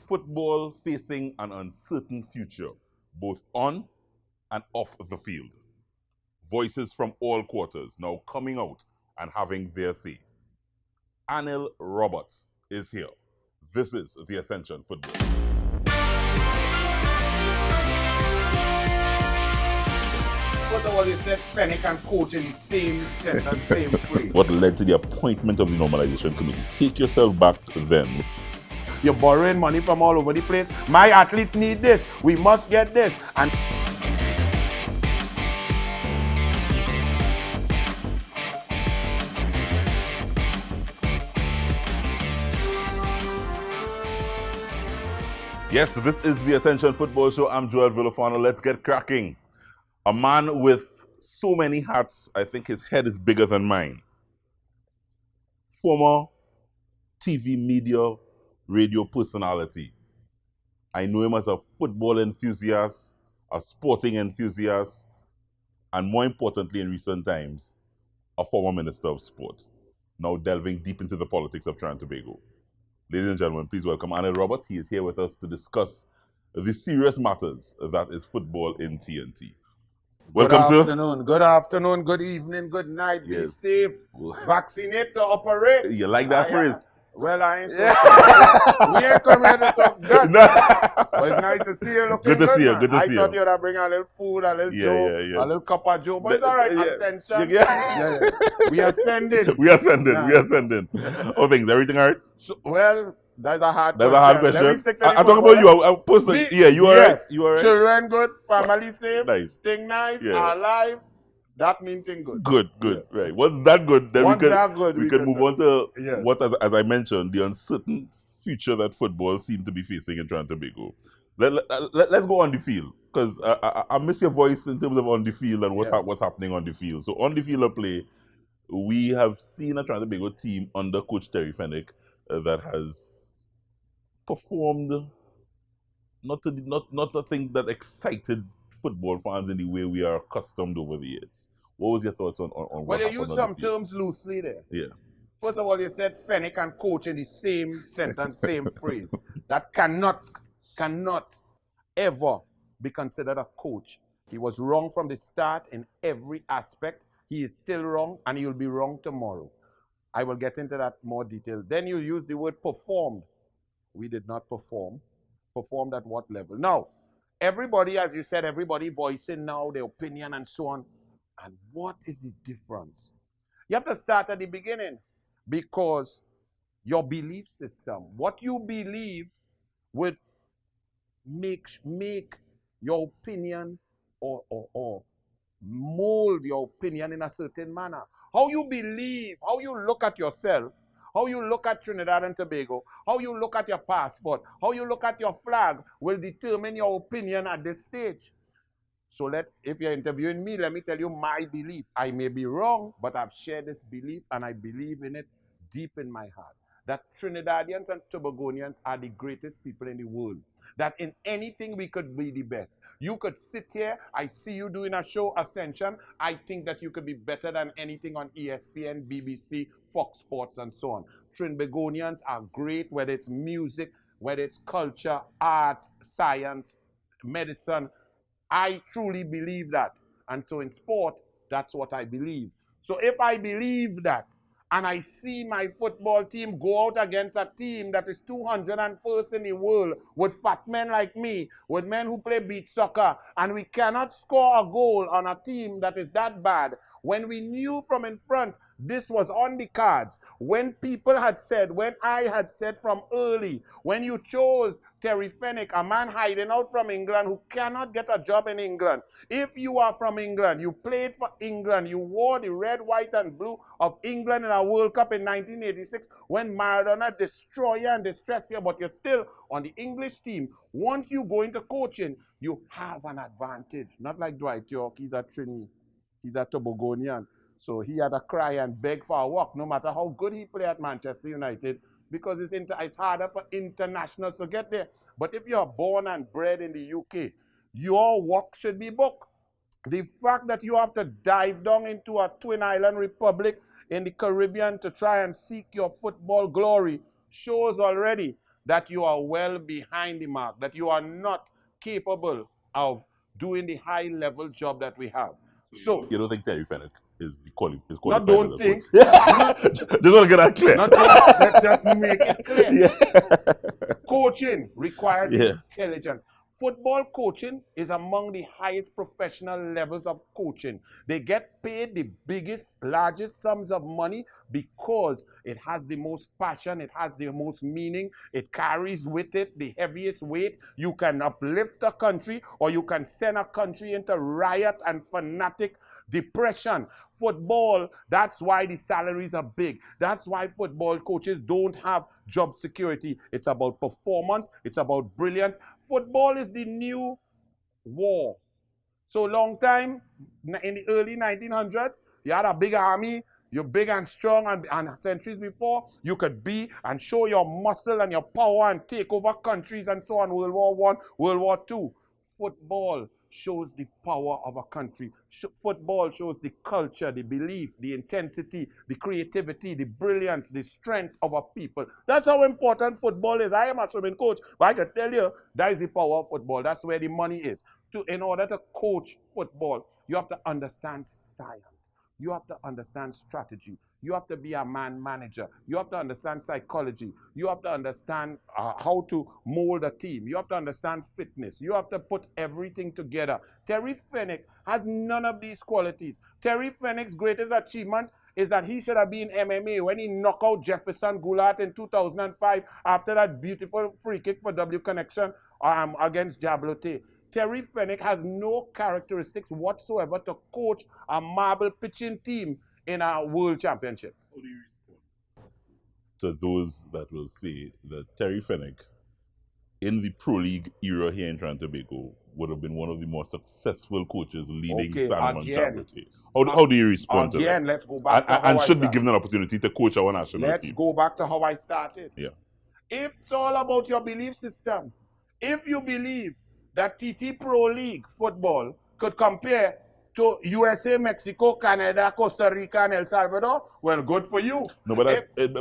football facing an uncertain future, both on and off the field. Voices from all quarters now coming out and having their say. Anil Roberts is here. This is the Ascension Football. First of all, you said Fennick and coach in the same sentence, same phrase. What led to the appointment of the Normalization Committee? Take yourself back to then. You're borrowing money from all over the place. My athletes need this. We must get this. And yes, this is the Ascension Football Show. I'm Joel Villafano. Let's get cracking. A man with so many hats, I think his head is bigger than mine. Former TV, media, radio personality. I know him as a football enthusiast, a sporting enthusiast, and more importantly in recent times, a former Minister of Sport, now delving deep into the politics of Trinidad and Tobago. Ladies and gentlemen, please welcome Anil Roberts. He is here with us to discuss the serious matters that is football in TNT. Welcome, sir. Good afternoon, good evening, good night. Be safe. Vaccinate to operate. You like that phrase? Well, I ain't so we ain't come here to talk guns. But it's nice to see you looking good. To see you. Man. Good to see you. I thought you'd bring a little food, a little joke, a little cup of joe. But it's all right. Ascension. We ascending. We ascending. Oh, things. Everything all right? So, well, that's a hard question. Let me stick to I talk about you. I personally. Yeah, you all right? You all right? Children good, family safe, nice. Thing nice, alive. That means thing good. Good. Right. Once that good, then we can move on to what, as I mentioned, the uncertain future that football seems to be facing in Trinidad and Tobago. Let's go on the field, because I miss your voice in terms of on the field and what's happening on the field. So on the field of play, we have seen a Trinidad and Tobago team under Coach Terry Fennick that has performed not a thing that excited football fans in the way we are accustomed over the years. What was your thoughts on what Well, you happened used some terms loosely there. Yeah. First of all, you said Fennick and coach in the same sentence, same phrase. That cannot ever be considered a coach. He was wrong from the start in every aspect. He is still wrong, and he will be wrong tomorrow. I will get into that more detail. Then you use the word performed. We did not perform. Performed at what level? Now, everybody, as you said, everybody voicing now their opinion and so on. And what is the difference? You have to start at the beginning, because your belief system, what you believe, would make your opinion or mold your opinion in a certain manner. How you believe, how you look at yourself, how you look at Trinidad and Tobago, how you look at your passport, how you look at your flag will determine your opinion at this stage. So if you're interviewing me, let me tell you my belief. I may be wrong, but I've shared this belief and I believe in it deep in my heart. That Trinidadians and Tobagonians are the greatest people in the world. That in anything we could be the best. You could sit here, I see you doing a show, Ascension. I think that you could be better than anything on ESPN, BBC, Fox Sports, and so on. Trinbagonians are great, whether it's music, whether it's culture, arts, science, medicine. I truly believe that. And so in sport, that's what I believe. So if I believe that, and I see my football team go out against a team that is 201st in the world with fat men like me, with men who play beach soccer, and we cannot score a goal on a team that is that bad, when we knew from in front this was on the cards, when I had said from early, when you chose Terry Fennick, a man hiding out from England who cannot get a job in England. If you are from England, you played for England, you wore the red, white, and blue of England in a World Cup in 1986 when Maradona destroyed you and distressed you, but you're still on the English team. Once you go into coaching, you have an advantage. Not like Dwight York, he's a Trini, he's a Tobagonian. So he had to cry and beg for a walk, no matter how good he played at Manchester United, because it's harder for internationals to get there. But if you're born and bred in the UK, your walk should be booked. The fact that you have to dive down into a twin island republic in the Caribbean to try and seek your football glory shows already that you are well behind the mark, that you are not capable of doing the high-level job that we have. So you don't think Terry Fenwick is qualified? Not don't think. Just want to get that clear. Let's just make it clear. Yeah. Coaching requires intelligence. Football coaching is among the highest professional levels of coaching. They get paid the biggest, largest sums of money because it has the most passion, it has the most meaning, it carries with it the heaviest weight. You can uplift a country or you can send a country into riot and fanatic depression. Football, that's why the salaries are big. That's why football coaches don't have job security. It's about performance. It's about brilliance. Football is the new war. So long time, in the early 1900s, you had a big army. You're big and strong, and centuries before, you could be and show your muscle and your power and take over countries and so on. World War I, World War II. Football shows the power of a country. Football shows the culture, the belief, the intensity, the creativity, the brilliance, the strength of a people. That's how important football is. I am a swimming coach, but I can tell you that is the power of football. That's where the money is. In order to coach football, you have to understand science. You have to understand strategy. You have to be a man manager. You have to understand psychology. You have to understand how to mold a team. You have to understand fitness. You have to put everything together. Terry Fenwick has none of these qualities. Terry Fenwick's greatest achievement is that he should have been MMA when he knocked out Jefferson Goulat in 2005 after that beautiful free kick for W Connection against Jablote. Terry Fenwick has no characteristics whatsoever to coach a marble pitching team in a world championship. How do you respond to those that will say that Terry Fenwick, in the Pro League era here in Trinidad and Tobago, would have been one of the more successful coaches leading Salomon Jablote? How do you respond to that? Again, let's go back to how and I should started. be given an opportunity to coach our national team. Let's go back to how I started. Yeah. If it's all about your belief system, if you believe that TT Pro League football could compare to USA, Mexico, Canada, Costa Rica, and El Salvador, well, good for you. No, but that's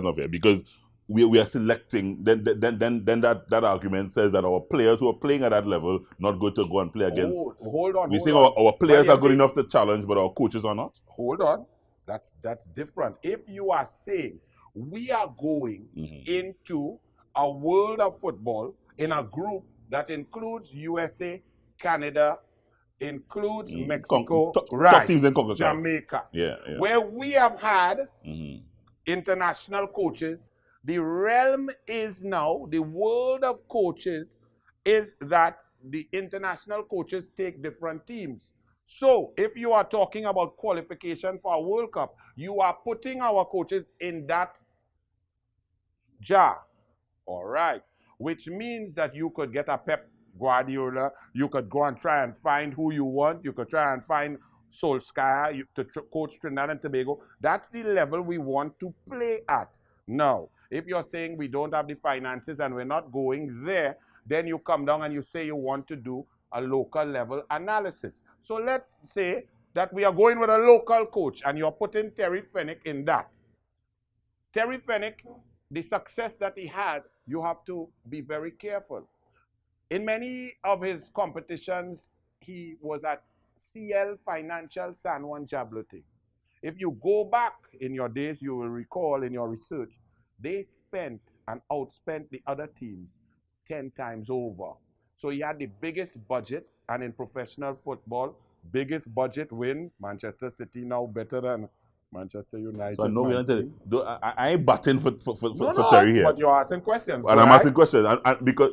not fair, because we are selecting. Then that argument says that our players who are playing at that level not good to go and play against. Hold on. We say our players are good enough to challenge, but our coaches are not. Hold on, that's different. If you are saying we are going into a world of football in a group that includes USA, Canada, includes Mexico, top teams in Jamaica, yeah. where we have had international coaches. The realm is now, the world of coaches is that the international coaches take different teams. So if you are talking about qualification for a World Cup, you are putting our coaches in that jar. All right. Which means that you could get a Pep Guardiola. You could go and try and find who you want. You could try and find Solskjaer to coach Trinidad and Tobago. That's the level we want to play at. Now, if you're saying we don't have the finances and we're not going there, then you come down and you say you want to do a local level analysis. So let's say that we are going with a local coach and you're putting Terry Fenwick in that. Terry Fenwick, the success that he had, you have to be very careful. In many of his competitions, he was at CL Financial San Juan Jablote. If you go back in your days, you will recall in your research, they spent and outspent the other teams 10 times over. So he had the biggest budget, and in professional football, biggest budget win. Manchester City now better than Manchester United. So I ain't batting for Terry here. But you're asking questions. And I'm asking questions because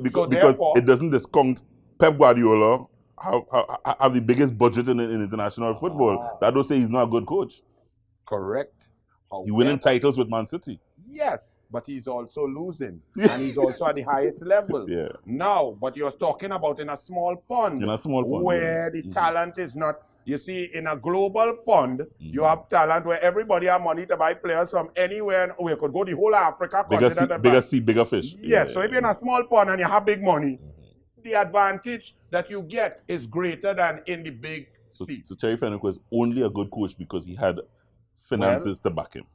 it doesn't discount Pep Guardiola have the biggest budget in international football. That don't say he's not a good coach. Correct. He's winning titles with Man City. Yes, but he's also losing. And he's also at the highest level. Yeah. Now, but you're talking about in a small pond. In a small pond. Where the talent is not. You see, in a global pond, you have talent where everybody have money to buy players from anywhere. And we could go the whole of Africa. Bigger sea, bigger fish. Yes, so if you're in a small pond and you have big money, the advantage that you get is greater than in the big sea. So Terry Fenwick was only a good coach because he had finances to back him.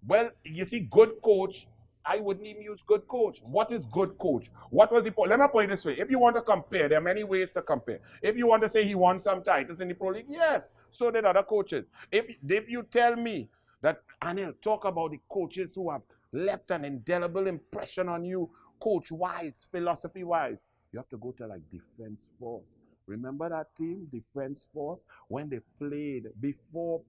Well, you see, good coach I wouldn't even use good coach. What is good coach? What was the point? Let me put it this way. If you want to compare, there are many ways to compare. If you want to say he won some titles in the Pro League, yes, so did other coaches. If you tell me that, Anil, talk about the coaches who have left an indelible impression on you, coach-wise, philosophy-wise, you have to go to like Defense Force. Remember that team, Defense Force, when they played before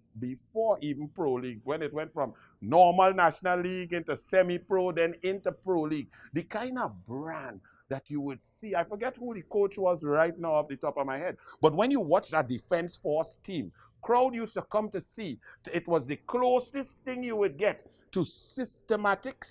even Pro League, when it went from normal National League into semi-pro, then into Pro League. The kind of brand that you would see, I forget who the coach was right now off the top of my head, but when you watch that Defense Force team, crowd used to come to see. It was the closest thing you would get to systemic,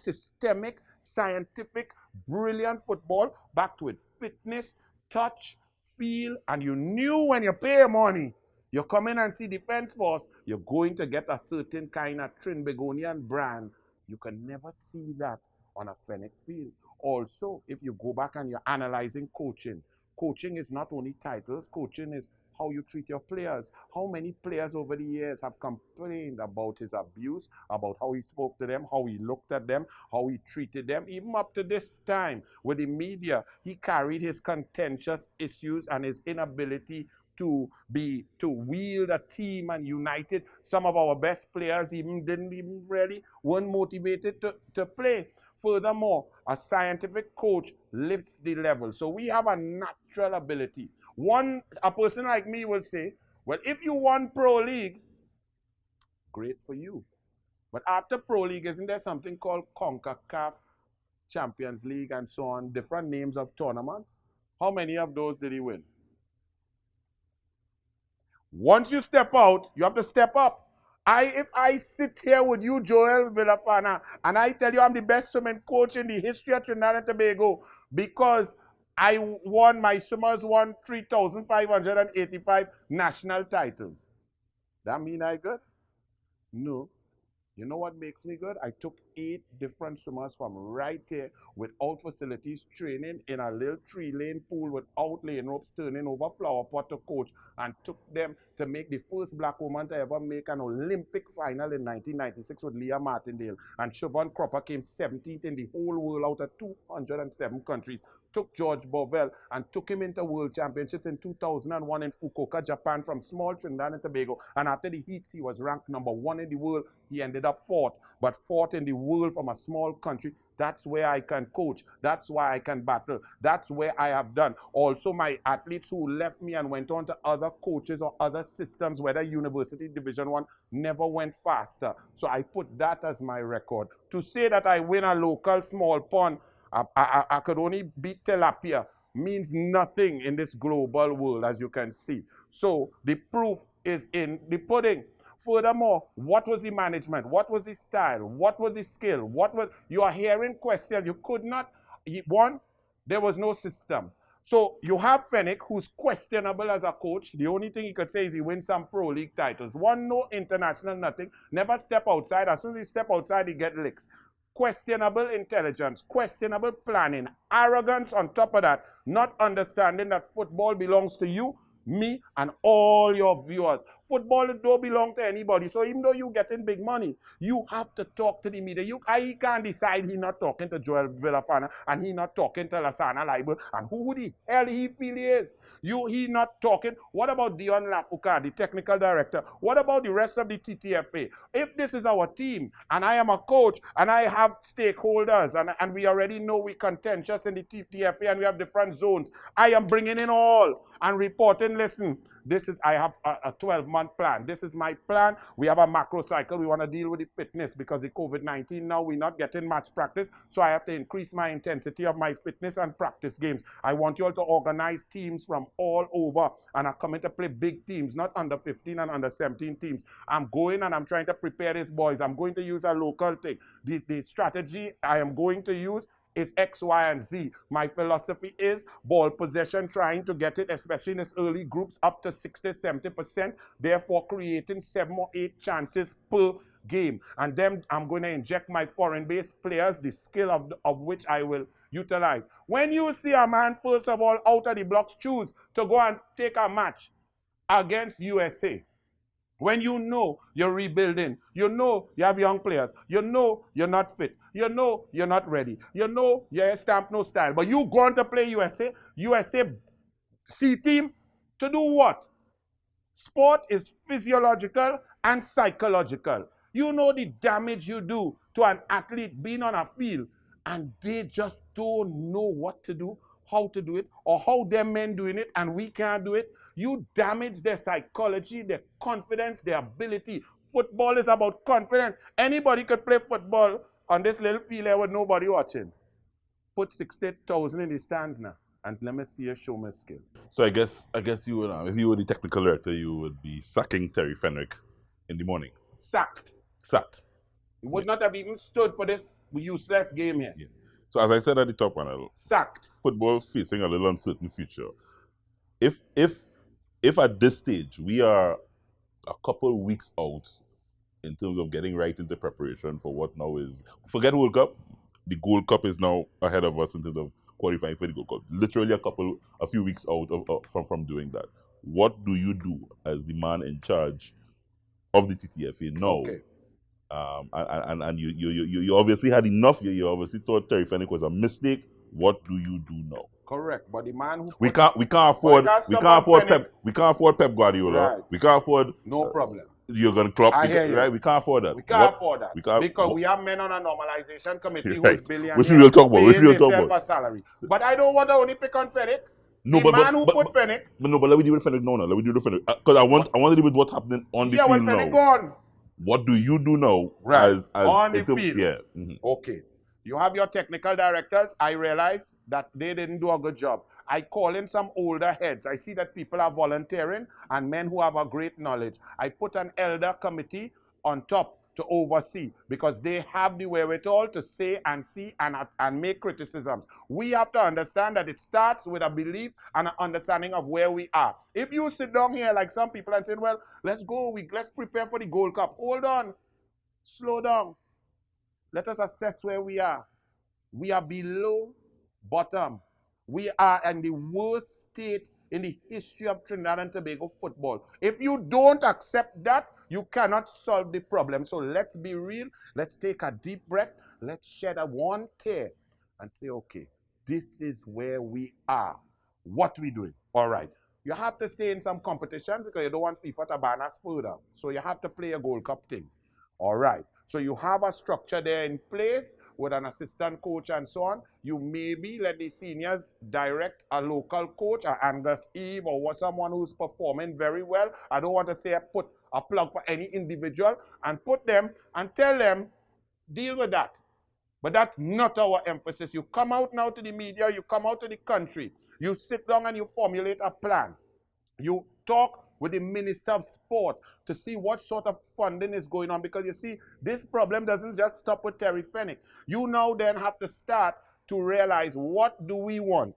scientific, brilliant football, backed with fitness, touch, feel, and you knew when you pay money, you come in and see Defense Force, you're going to get a certain kind of Trinbagonian brand. You can never see that on a Fennec field. Also, if you go back and you're analyzing coaching, coaching is not only titles, coaching is how you treat your players. How many players over the years have complained about his abuse, about how he spoke to them, how he looked at them, how he treated them? Even up to this time with the media, he carried his contentious issues and his inability to wield a team and united. Some of our best players weren't motivated to play. Furthermore, a scientific coach lifts the level. So we have a natural ability. A person like me will say, well, if you won Pro League, great for you. But after Pro League, isn't there something called CONCACAF, Champions League, and so on, different names of tournaments? How many of those did he win? Once you step out, you have to step up. If I sit here with you, Joel Villafana, and I tell you I'm the best swimming coach in the history of Trinidad and Tobago because my swimmers won 3,585 national titles. That mean I good? No. You know what makes me good? I took 8 different swimmers from right here without facilities, training in a little 3-lane pool without lane ropes, turning over flower pot to coach, and took them to make the first black woman to ever make an Olympic final in 1996 with Leah Martindale. And Siobhan Cropper came 17th in the whole world out of 207 countries. Took George Bovell and took him into World Championships in 2001 in Fukuoka, Japan, from small Trinidad and Tobago. And after the heats, he was ranked #1 in the world. He ended up 4th, but 4th in the world from a small country. That's where I can coach. That's why I can battle. That's where I have done. Also, my athletes who left me and went on to other coaches or other systems, whether University Division 1, never went faster. So I put that as my record. To say that I win a local small pond, I could only beat tilapia, means nothing in this global world, as you can see. So the proof is in the pudding. Furthermore, what was the management? What was the style? What was the skill? You are hearing questions. You could not. One, there was no system. So you have Fennec, who's questionable as a coach. The only thing he could say is he wins some Pro League titles. One, no international, nothing. Never step outside. As soon as he step outside, he get licks. Questionable intelligence, questionable planning, arrogance on top of that, not understanding that football belongs to you, me, and all your viewers. Football don't belong to anybody. So even though you're getting big money, you have to talk to the media. He can't decide he's not talking to Joel Villafana and he's not talking to Lasana Libel. And who the hell he feel he is? He not talking. What about Dion Lafuka, the technical director? What about the rest of the TTFA? If this is our team and I am a coach and I have stakeholders and we already know we're contentious in the TTFA and we have different zones, I am bringing in all and reporting, listen, I have a 12-month plan. This is my plan. We have a macro cycle. We want to deal with the fitness because of COVID-19 now we're not getting match practice. So I have to increase my intensity of my fitness and practice games. I want you all to organize teams from all over and I'm coming to play big teams, not under 15 and under 17 teams. I'm going and I'm trying to prepare these boys. I'm going to use a local thing. The strategy I am going to use is X, Y, and Z. My philosophy is ball possession, trying to get it, especially in its early groups, up to 60-70%, therefore creating 7 or 8 chances per game. And then I'm going to inject my foreign-based players, the skill of which I will utilize. When you see a man, first of all, out of the blocks, choose to go and take a match against USA, When you know you're rebuilding, you know you have young players, you know you're not fit, you know you're not ready, you know you're stamp no style, but you going to play USA C team to do what? Sport is physiological and psychological. You know the damage you do to an athlete being on a field, and they just don't know what to do, how to do it, or how their men doing it, and we can't do it. You damage their psychology, their confidence, their ability. Football is about confidence. Anybody could play football on this little field here with nobody watching. Put 60,000 in the stands now, and let me see you show me skill. So I guess you would, if you were the technical director, you would be sacking Terry Fenwick in the morning. Sacked. He would not have even stood for this useless game here. Yeah. So as I said at the top panel, sacked. Football facing a little uncertain future. If at this stage we are a couple weeks out in terms of getting right into preparation for what now is, forget World Cup, the Gold Cup is now ahead of us in terms of qualifying for the Gold Cup. Literally a few weeks out from doing that. What do you do as the man in charge of the TTFA now? Okay. And you obviously had enough. You obviously thought Terry Fenwick was a mistake. What do you do now? Correct, but the man who we can't afford Pep Guardiola. Right. We can't afford no problem. You're gonna Klopp, right? We can't afford that. We can't afford that because we have men on a normalization committee right. who's billionaires, which we will talk about. For salary. But I don't want to only pick on Fenwick. No, the man who put Fenwick. No, but let me deal with Fenwick now. Let me deal with Fenwick because I want to deal with what's happening on the field now. Gone. What do you do now? Right. As on the field. Yeah. Mm-hmm. Okay. You have your technical directors. I realize that they didn't do a good job. I call in some older heads. I see that people are volunteering and men who have a great knowledge. I put an elder committee on top to oversee because they have the wherewithal to say and see and make criticisms. We have to understand that it starts with a belief and an understanding of where we are. If you sit down here like some people and say, well, let's prepare for the Gold Cup. Hold on. Slow down. Let us assess where we are. We are below bottom. We are in the worst state in the history of Trinidad and Tobago football. If you don't accept that, you cannot solve the problem. So let's be real. Let's take a deep breath. Let's shed one tear and say, okay, this is where we are. What we doing? All right. You have to stay in some competition because you don't want FIFA to ban us further. So you have to play a Gold Cup thing. All right. So you have a structure there in place with an assistant coach and so on. You maybe let the seniors direct a local coach, or Angus Eve, or someone who's performing very well. I don't want to say put a plug for any individual, and put them and tell them, deal with that. But that's not our emphasis. You come out now to the media, you come out to the country, you sit down and you formulate a plan. You talk with the Minister of Sport to see what sort of funding is going on. Because you see, this problem doesn't just stop with Terry Fenwick. You now then have to start to realize, what do we want?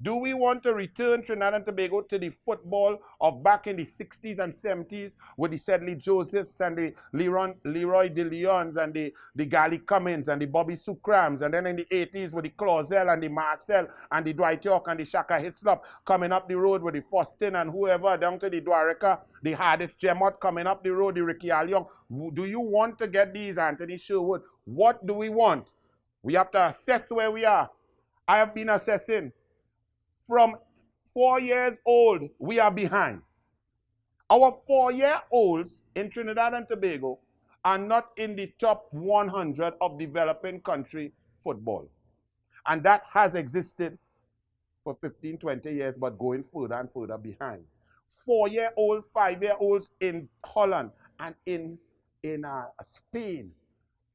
Do we want to return Trinidad and Tobago to the football of back in the 60s and 70s with the Sedley Josephs and the Leroy De Leons and the Gally Cummins and the Bobby Sukrams, and then in the 80s with the Clausel and the Marcel and the Dwight York and the Shaka Hislop coming up the road with the Faustin and whoever, down to the Dwarika, the Hardest Jemot coming up the road, the Ricky Aliong. Do you want to get these, Anthony Sherwood? What do we want? We have to assess where we are. I have been assessing. From 4 years old, we are behind. Our 4-year-olds in Trinidad and Tobago are not in the top 100 of developing country football. And that has existed for 15, 20 years, but going further and further behind. 4-year-old, 5-year-olds in Holland and in Spain,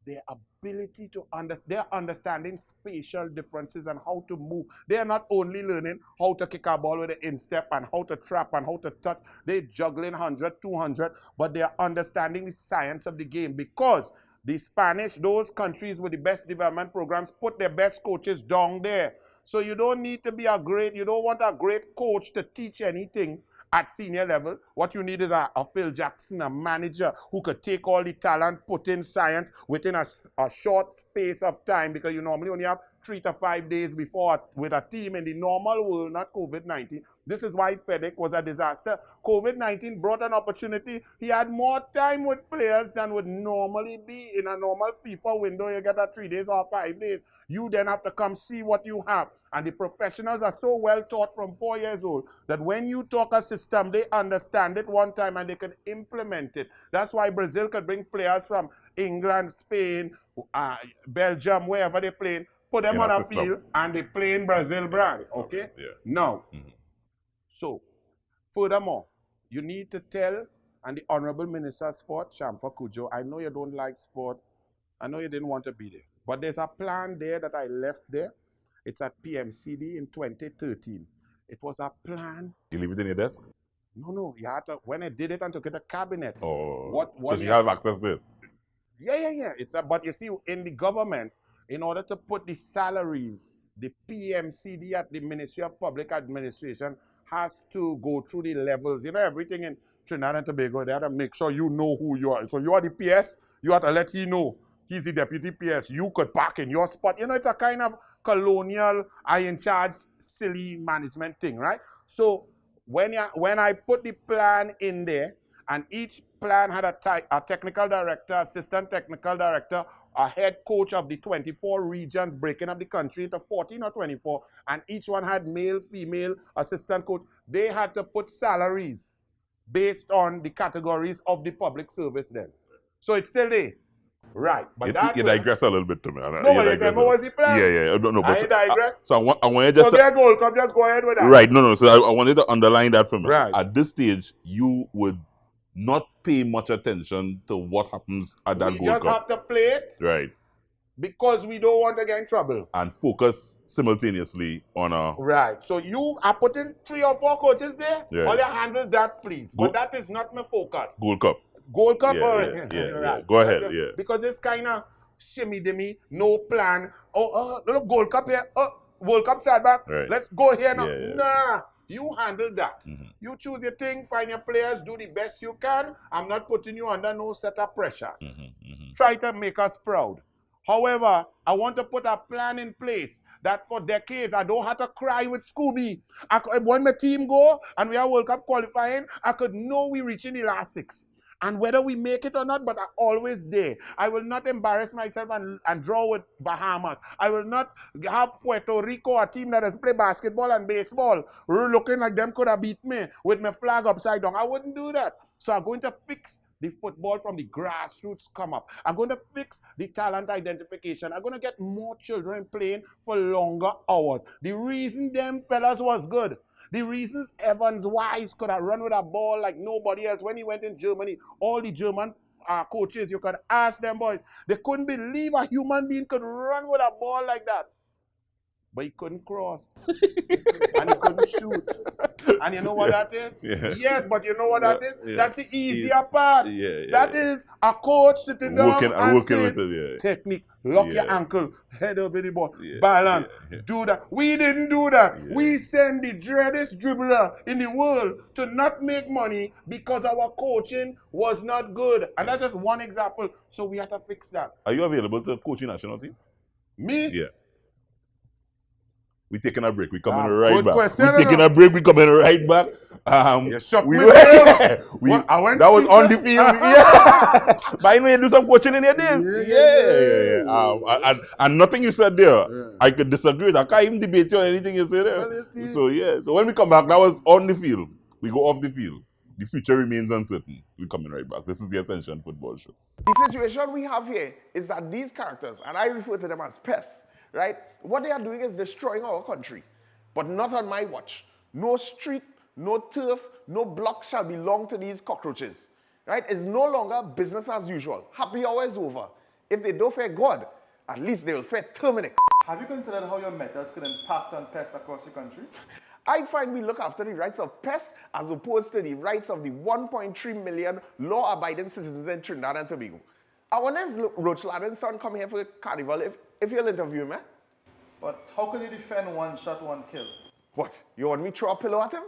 their ability to understand, they're understanding spatial differences and how to move. They are not only learning how to kick a ball with an instep and how to trap and how to touch. They're juggling 100, 200, but they are understanding the science of the game, because the Spanish, those countries with the best development programs, put their best coaches down there. So you don't need to be you don't want a great coach to teach anything at senior level. What you need is a Phil Jackson, a manager who could take all the talent, put in science within a short space of time, because you normally only have 3 to 5 days before with a team in the normal world, not COVID-19. This is why FedEx was a disaster. COVID-19 brought an opportunity. He had more time with players than would normally be in a normal FIFA window. You get a 3 days or 5 days. You then have to come see what you have. And the professionals are so well taught from 4 years old that when you talk a system, they understand it one time and they can implement it. That's why Brazil could bring players from England, Spain, Belgium, wherever they play, put them on a field and they play in Brazil brand. Okay? Yeah. Now, so, furthermore, you need to tell, and the Honorable Minister of Sport, Shamfa Kujo, I know you don't like sport. I know you didn't want to be there. But there's a plan there that I left there. It's at PMCD in 2013. It was a plan. You leave it in your desk? No. You had to, when I did it and took it to cabinet. Oh, so you have access to it? Yeah. But you see, in the government, in order to put the salaries, the PMCD at the Ministry of Public Administration has to go through the levels. You know, everything in Trinidad and Tobago, they have to make sure you know who you are. So you are the PS, you have to let him know he's the deputy PS. You could park in your spot. You know, it's a kind of colonial, I in charge, silly management thing, right? So when I put the plan in there, and each plan had a technical director, assistant technical director, a head coach of the 24 regions, breaking up the country into 14 or 24, and each one had male, female, assistant coach. They had to put salaries based on the categories of the public service then. So it's still there. Right. But you digress a little bit to me. No, but you tell me what's the plan? Yeah. No, but I digress. So I want you just... So their goal, come just go ahead with that. Right, no. So I wanted to underline that for me. Right. At this stage, you would not pay much attention to what happens at that Gold Cup. We just have to play it. Right. Because we don't want to get in trouble. And focus simultaneously on a... Right. So you are putting 3 or 4 coaches there. Yeah. All you handle that, please. But that is not my focus. Gold Cup. Gold Cup? Yeah. Go ahead, yeah. Because it's kind of shimmy-dimmy, no plan. Look, Gold Cup here. World Cup start back. Right. Let's go here now. Yeah. Nah. You handle that. Mm-hmm. You choose your thing, find your players, do the best you can. I'm not putting you under no set of pressure. Try to make us proud. However, I want to put a plan in place that for decades I don't have to cry with Scooby. When my team go and we are World Cup qualifying, I could know we reaching the last 6. And whether we make it or not, but I'm always there. I will not embarrass myself and draw with Bahamas. I will not have Puerto Rico, a team that has played basketball and baseball, looking like them could have beat me with my flag upside down. I wouldn't do that. So I'm going to fix the football from the grassroots come up. I'm going to fix the talent identification. I'm going to get more children playing for longer hours. The reason them fellas was good, the reasons Evans Wise could have run with a ball like nobody else when he went in Germany, all the German coaches, you could ask them boys, they couldn't believe a human being could run with a ball like that. But he couldn't cross. And he couldn't shoot. And you know what that is? Yeah. Yes, but you know what that is? Yeah. That's the easier part. That is a coach sitting down and saying, with it, technique, lock your ankle, head over the ball, balance, do that. We didn't do that. We send the dreadest dribbler in the world to not make money because our coaching was not good. And that's just one example. So we have to fix that. Are you available to coach your national team? Me? Yeah. We're taking a break. We're coming right back. We're taking a break. We're coming right back. You shocked me. That was on the field. But I know you do some coaching in your days. And nothing you said there, I could disagree with. I can't even debate you or anything you said there. So when we come back, that was on the field. We go off the field. The future remains uncertain. We're coming right back. This is the Ascension Football Show. The situation we have here is that these characters, and I refer to them as pests, right? What they are doing is destroying our country, but not on my watch. No street, no turf, no block shall belong to these cockroaches, right? It's no longer business as usual. Happy hour is over. If they don't fear God, at least they will fear Terminix. Have you considered how your methods could impact on pests across the country? I find we look after the rights of pests as opposed to the rights of the 1.3 million law-abiding citizens in Trinidad and Tobago. I wonder if Roach Ladden's son come here for carnival, if you'll interview him, eh? But how could you defend one shot, one kill? What? You want me to throw a pillow at him?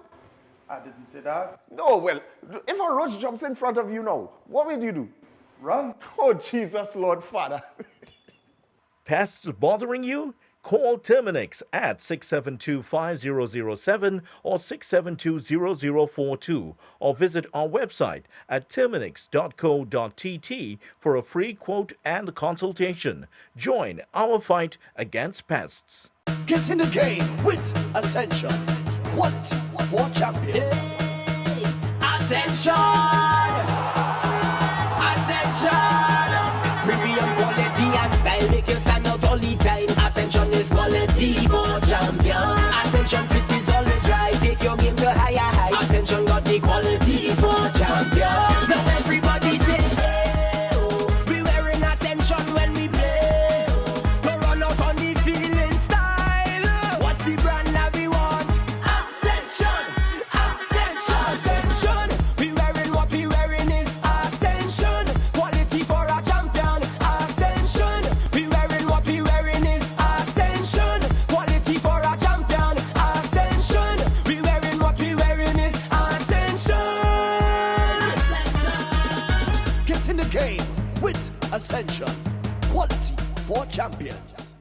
I didn't say that. No, well, if a roach jumps in front of you now, what will you do? Run. Oh, Jesus, Lord Father. Pests bothering you? Call Terminix at 672-5007 or 672-0042 or visit our website at terminix.co.tt for a free quote and consultation. Join our fight against pests. Get in the game with Ascension. Quality for champions. Hey, Ascension! Ascension! Premium quality and style make you stand out all the time. Ascension is quality for champions. Ascension fit is always right. Take your game to higher heights. Ascension got the quality for champions. So everybody say, hey, oh, we wearing Ascension when we play. To run out on the field in style. What's the brand that we want? Ascension! Ascension! Ascension! We wearing what we wearing is Ascension. Quality for a champion. Ascension! We wearing what we wearing is Ascension. Quality for a champion. Ascension! We wearing what we wearing is Ascension. Get in the game with Ascension. Quality for champions.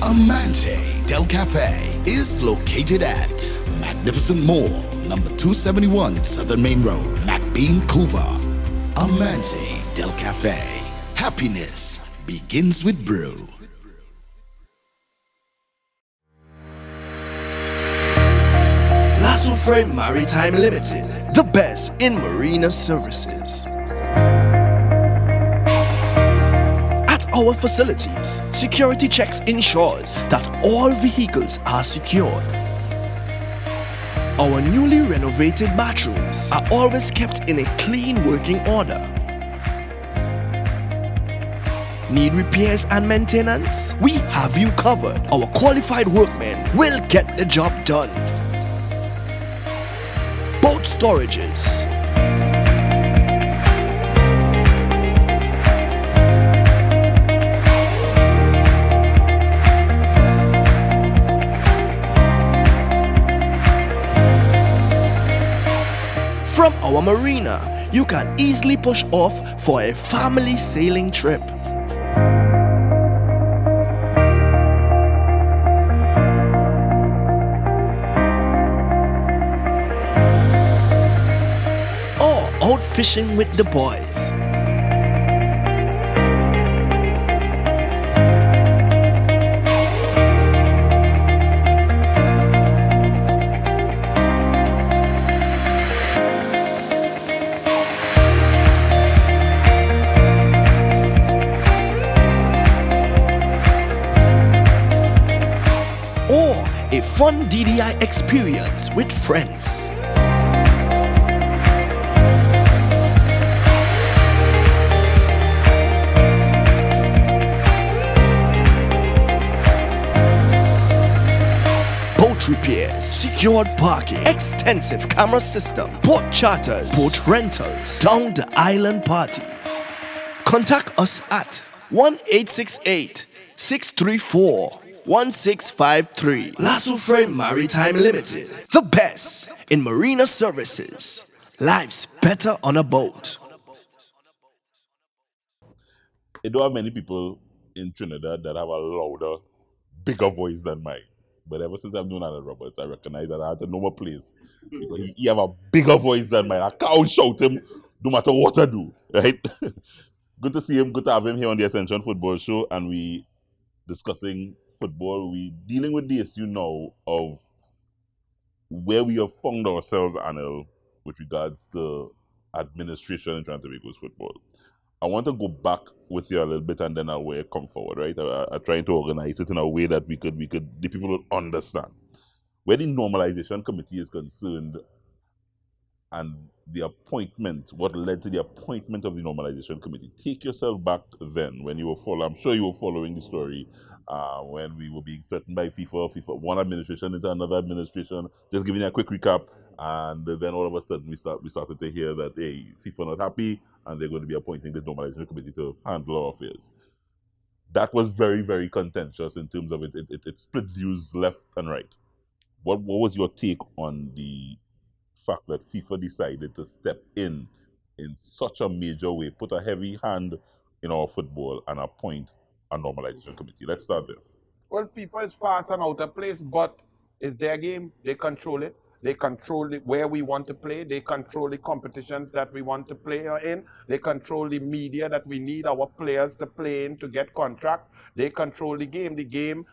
Amante Del Cafe is located at Magnificent Mall, number 271 Southern Main Road, McBean, Couva. Amante Del Cafe. Happiness begins with brew. Lasso Frame Maritime Limited, the best in marina services. At our facilities, security checks ensures that all vehicles are secured. Our newly renovated bathrooms are always kept in a clean working order. Need repairs and maintenance? We have you covered. Our qualified workmen will get the job done. Boat storages, from our marina, you can easily push off for a family sailing trip. Or out fishing with the boys. Or a fun DDI experience with friends. Boat repairs, secured parking, extensive camera system, boat charters, boat rentals, down the island parties. Contact us at 1-868-634-1653. Lasso Frame Maritime Limited, the best in marina services. Life's better on a boat. I don't have many people in Trinidad that have a louder, bigger voice than mine. But ever since I've known Alan Roberts, I recognize that I have to know my place. Because he have a bigger voice than mine. I can't shout him no matter what I do. Right? Good to see him. Good to have him here on the Ascension Football Show. And we discussing football. We dealing with the issue now of where we have found ourselves, Anil, with regards to administration in Trinidad and Tobago's football. I want to go back with you a little bit and then I'll come forward, right? I'm trying to organize it in a way that the people will understand. Where the normalization committee is concerned and the appointment, what led to the appointment of the normalization committee. Take yourself back then when you were I'm sure you were following the story when we were being threatened by FIFA, one administration into another administration. Just giving you a quick recap. And then all of a sudden we started to hear that, hey, FIFA not happy and they're going to be appointing this normalization committee to handle our affairs. That was very, very contentious in terms of it split views left and right. What was your take on the fact that FIFA decided to step in such a major way, put a heavy hand in our football and appoint a normalization committee? Let's start there. Well, FIFA is fast and out of place, but it's their game. They control it. They control where we want to play. They control the competitions that we want to play in. They control the media that we need our players to play in to get contracts. They control the game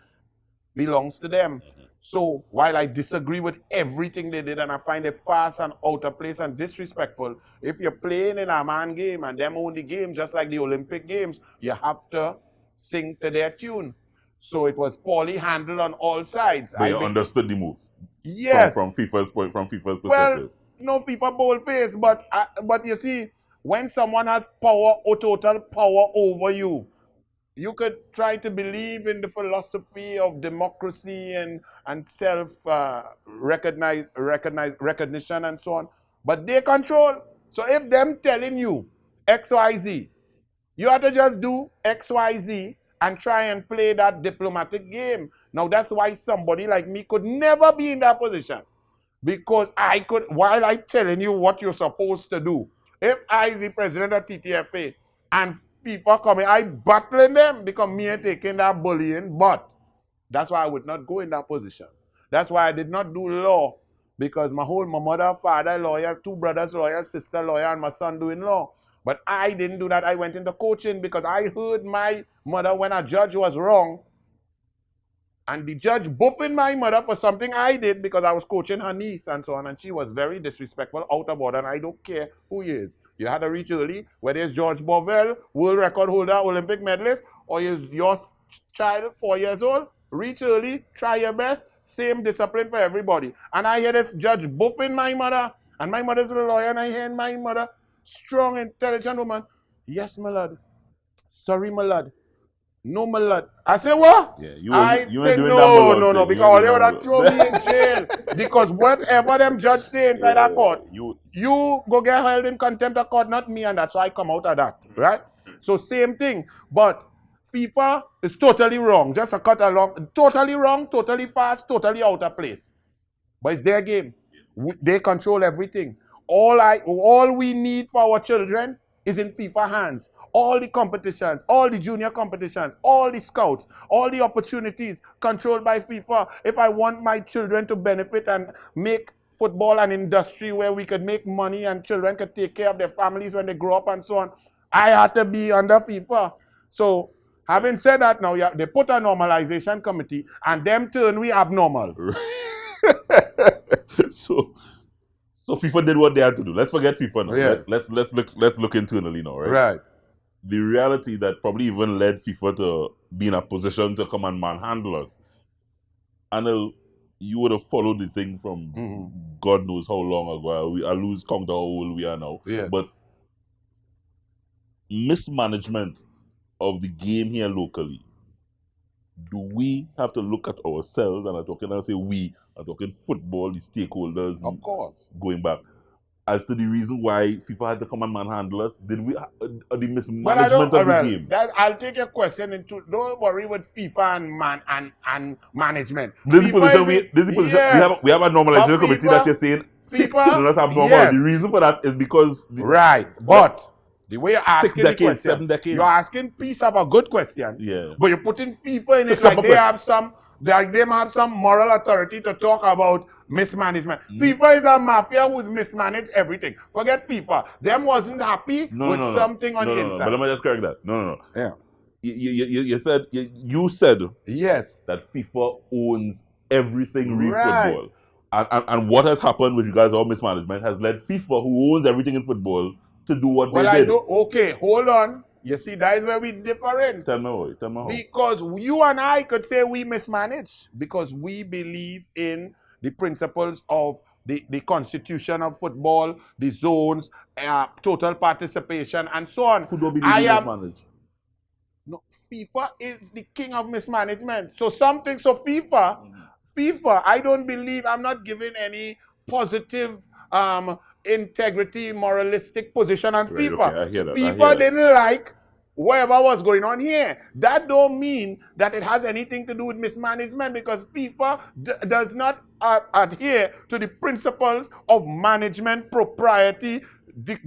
belongs to them. So while I disagree with everything they did and I find it fast and out of place and disrespectful, if you're playing in a man game and them own the game just like the Olympic Games, you have to sing to their tune. So it was poorly handled on all sides. But you understood the move. Yes. From FIFA's perspective. Well, no FIFA boldface, but you see, when someone has power or total power over you, you could try to believe in the philosophy of democracy and self recognition and so on. But they control. So if them telling you XYZ, you have to just do XYZ and try and play that diplomatic game. Now that's why somebody like me could never be in that position. Because I could, while I telling you what you're supposed to do, if I, the president of TTFA, and FIFA coming, I battling them because me ain't taking that bullying, but that's why I would not go in that position. That's why I did not do law, because my mother, father, lawyer, 2 brothers, lawyer, sister, lawyer, and my son doing law. But I didn't do that. I went into coaching because I heard my mother when a judge was wrong. And the judge buffing my mother for something I did because I was coaching her niece and so on. And she was very disrespectful, out of order. And I don't care who he is. You had to reach early, whether it's George Bovell, world record holder, Olympic medalist, or is your child 4 years old. Reach early, try your best. Same discipline for everybody. And I hear this judge buffing my mother. And my mother's a lawyer. And I hear my mother, strong, intelligent woman. Yes, my lad. Sorry, my lad. No, my lad. I say what? Yeah, you said no, because all they would have thrown me in jail. Because whatever them judge say inside that court, you go get held in contempt of court, not me, and that's why I come out of that, right? So same thing. But FIFA is totally wrong. Just a cut along. Totally wrong, totally fast, totally out of place. But it's their game. They control everything. All we need for our children is in FIFA hands. All the competitions, all the junior competitions, all the scouts, all the opportunities controlled by FIFA. If I want my children to benefit and make football an industry where we could make money and children could take care of their families when they grow up and so on, I had to be under FIFA. So, having said that, now they put a normalization committee and them turn we abnormal. So FIFA did what they had to do. Let's forget FIFA now. Yeah. Let's look internally now, right? Right. The reality that probably even led FIFA to be in a position to come and manhandle us. And you would have followed the thing from God knows how long ago. I lose count how old we are now. Yeah. But mismanagement of the game here locally. Do we have to look at ourselves, and I'm talking football, the stakeholders, of course, going back, as to the reason why FIFA had to come and manhandle us? Did we the mismanagement of the game? I'll take your question into. Don't worry with FIFA and management. This is the position we have a normalization committee that you're saying FIFA is abnormal. Yes. The reason for that is because right, but The way you're asking 6 the decades, question, 7 decades. you're asking piece of a good question. Yeah. But you're putting FIFA in it Fix up like a they have some, like they have some moral authority to talk about mismanagement. FIFA is a mafia who's mismanaged everything. Forget FIFA. Them wasn't happy with something on the inside. But let me just correct that. No. Yeah. You said yes that FIFA owns everything real football. And what has happened with regards to our mismanagement has led FIFA, who owns everything in football, to do what they did. Okay, hold on. You see, that is where we different. Tell me how. Because you and I could say we mismanage because we believe in the principles of the constitution of football, the zones, total participation, and so on. Who don't believe in mismanage? No, FIFA is the king of mismanagement. So FIFA, I don't believe, I'm not giving any positive integrity, moralistic position on FIFA. Okay, I hear that. FIFA didn't like whatever was going on here. That don't mean that it has anything to do with mismanagement because FIFA does not adhere to the principles of management, propriety,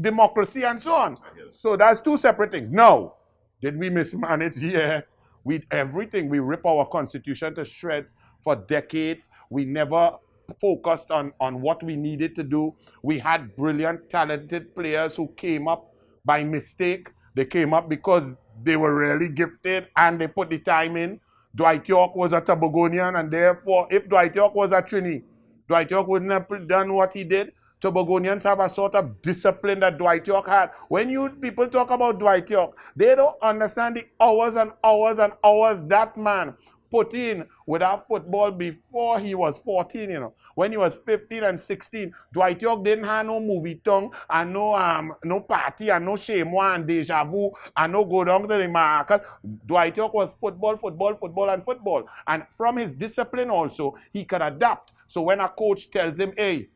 democracy, and so on. So that's two separate things. No. Did we mismanage? Yes. We rip our constitution to shreds for decades. We never focused on what we needed to do. We had brilliant, talented players who came up by mistake. They came up because they were really gifted and they put the time in. Dwight York was a Tobagonian, and therefore, if Dwight York was a Trini, Dwight York wouldn't have done what he did. Tobagonians have a sort of discipline that Dwight York had. When you people talk about Dwight York, they don't understand the hours and hours and hours that man put in without football before he was 14, you know. When he was 15 and 16, Dwight York didn't have no movie tongue and no party and no shame and deja vu and no go down to the market. Dwight York was football. And from his discipline also, he could adapt. So when a coach tells him, hey,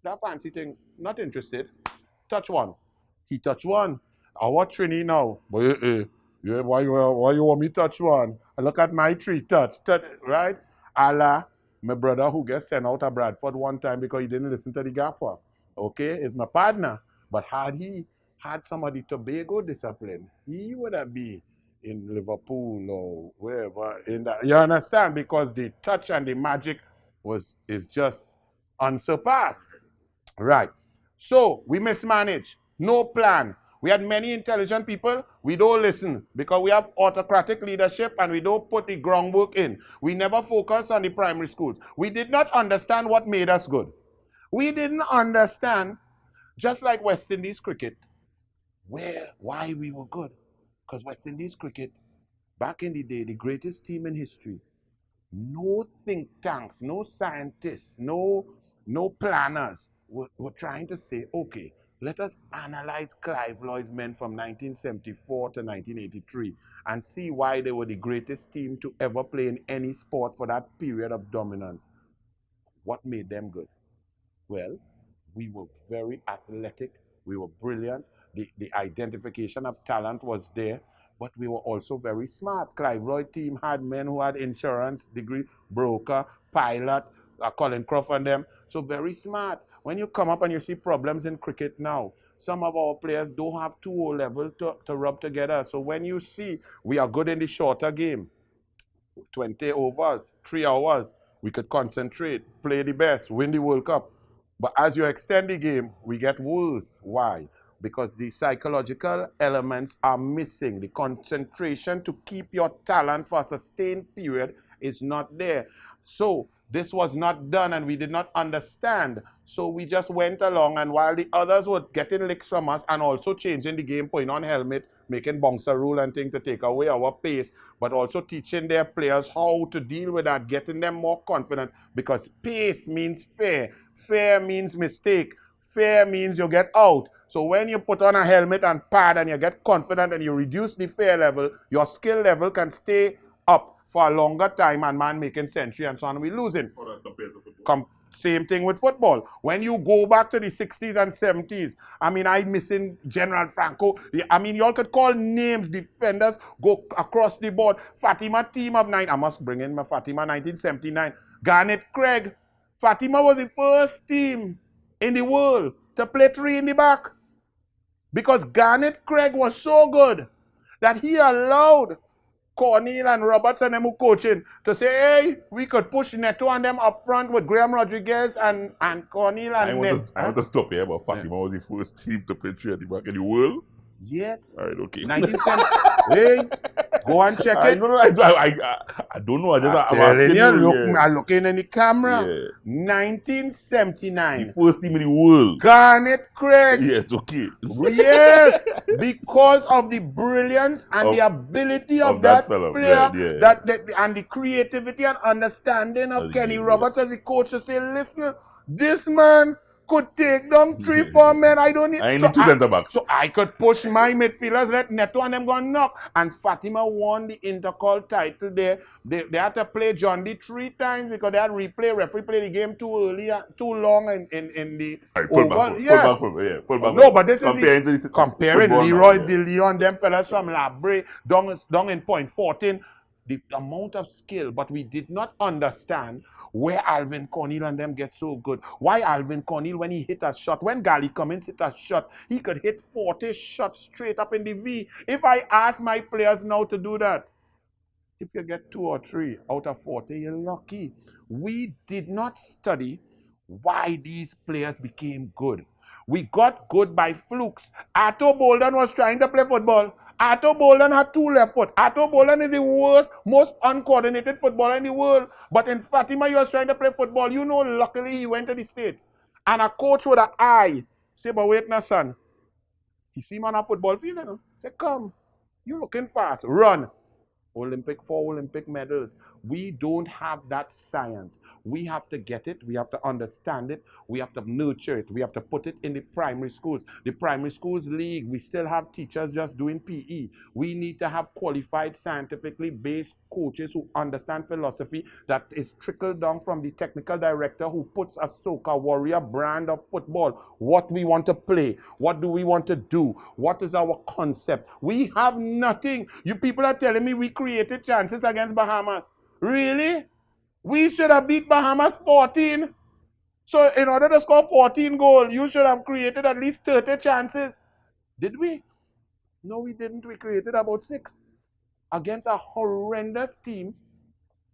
that fancy thing, not interested, touch one. He touch one. I watch Trini now. But why you want me touch one? I look at my tree, touch, right? Allah, my brother who gets sent out of Bradford one time because he didn't listen to the gaffer. Okay, it's my partner. But had he had some of the Tobago discipline, he would have been in Liverpool or wherever. You understand? Because the touch and the magic is just unsurpassed. Right. So we mismanage. No plan. We had many intelligent people. We don't listen because we have autocratic leadership and we don't put the groundwork in. We never focus on the primary schools. We did not understand what made us good. We didn't understand, just like West Indies cricket, why we were good. Because West Indies cricket, back in the day, the greatest team in history, no think tanks, no scientists, no planners were trying to say, okay, let us analyze Clive Lloyd's men from 1974 to 1983 and see why they were the greatest team to ever play in any sport for that period of dominance. What made them good? Well, we were very athletic. We were brilliant. The identification of talent was there, but we were also very smart. Clive Lloyd team had men who had insurance degree, broker, pilot, Colin Croft and them. So very smart. When you come up and you see problems in cricket now, some of our players don't have 2 level to rub together. So when you see we are good in the shorter game, 20 overs, 3 hours, we could concentrate, play the best, win the World Cup. But as you extend the game, we get worse. Why? Because the psychological elements are missing. The concentration to keep your talent for a sustained period is not there. So this was not done and we did not understand. So we just went along, and while the others were getting licks from us and also changing the game, putting on helmet, making bouncer rule and things to take away our pace, but also teaching their players how to deal with that, getting them more confident, because pace means fair. Fair means mistake. Fair means you get out. So when you put on a helmet and pad and you get confident and you reduce the fear level, your skill level can stay up for a longer time and man making century and so on. We losing. Same thing with football. When you go back to the 60s and 70s, I mean, I'm missing General Franco. I mean, y'all could call names, defenders, go across the board. Fatima team of 9. I must bring in my Fatima 1979. Garnet Craig. Fatima was the first team in the world to play 3 in the back. Because Garnet Craig was so good that he allowed Cornell and Roberts and them who coaching to say, hey, we could push Neto and them up front with Graham Rodriguez and Cornell and I want to stop here, but Fatima was the first team to play 3 at the back in the world. Yes. All right, okay. 1970. Hey, go and check it. I don't know. I'm asking you. I'm looking in the camera. Yeah. 1979. The first team in the world. Garnet Craig. Yes, okay. Yes, because of the brilliance and the ability of that fella. player, Yeah. and the creativity and understanding of Kenny Roberts as the coach to say, listen, this man could take down 3-4 men. I don't need. I need 2 center backs. So I could push my midfielders, let Neto and them go and knock. And Fatima won the Intercol title there. They had to play John D 3 times because they had referee play the game too early, too long in the pull back. No, but this is comparing Leroy DeLeon, them fellas from Labre, down in point 14. The amount of skill, but we did not understand where Alvin Cornell and them get so good. Why Alvin Cornell, when he hit a shot, when Gally Cummins hit a shot, he could hit 40 shots straight up in the V. If I ask my players now to do that, if you get 2 or 3 out of 40, you're lucky. We did not study why these players became good. We got good by flukes. Arthur Bolden was trying to play football. Arthur Bolden had 2 left foot. Arthur Bolden is the worst, most uncoordinated footballer in the world. But in Fatima, he was trying to play football. You know, luckily he went to the States. And a coach with an eye say, but wait now, son. He see him on a football field, you know. Say, come. You looking fast. Run. 4 Olympic medals. We don't have that science. We have to get it. We have to understand it. We have to nurture it. We have to put it in the primary schools. The primary schools league, we still have teachers just doing PE. We need to have qualified, scientifically based coaches who understand philosophy that is trickled down from the technical director who puts a Soca Warrior brand of football. What we want to play. What do we want to do? What is our concept? We have nothing. You people are telling me we created chances against Bahamas. Really? We should have beat Bahamas 14. So in order to score 14 goals, you should have created at least 30 chances. Did we? No, we didn't. We created about 6 against a horrendous team.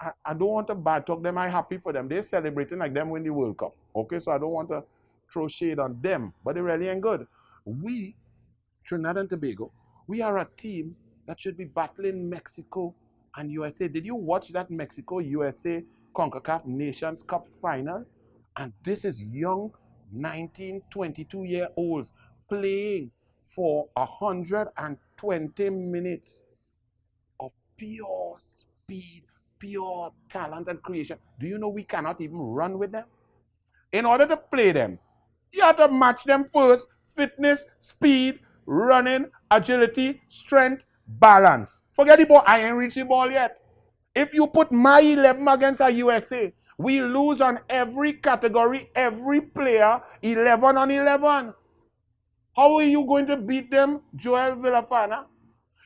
I don't want to bad talk them. I'm happy for them. They're celebrating like them win the World Cup. Okay, so I don't want to throw shade on them, but they really ain't good. We, Trinidad and Tobago, we are a team that should be battling Mexico and USA. Did you watch that Mexico-USA CONCACAF Nations Cup final? And this is young 19, 22-year-olds playing for 120 minutes of pure speed, pure talent and creation. Do you know we cannot even run with them? In order to play them, you have to match them first. Fitness, speed, running, agility, strength, balance. Forget the ball. I ain't reached the ball yet. If you put my 11 against a USA, we lose on every category, every player, 11 on 11. How are you going to beat them, Joel Villafana?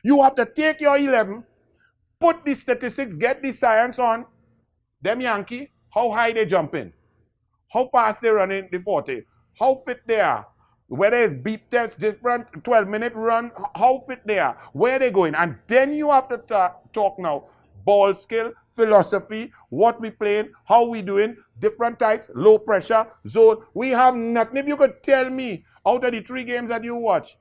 You have to take your 11, put the statistics, get the science on. Them Yankee, how high they jumping, how fast they running the 40, how fit they are. Whether it's beep test, different 12-minute run, how fit they are, where they going. And then you have to talk now. Ball skill, philosophy, what we playing, how we doing, different types, low pressure, zone. We have nothing. If you could tell me, out of the 3 games that you watch,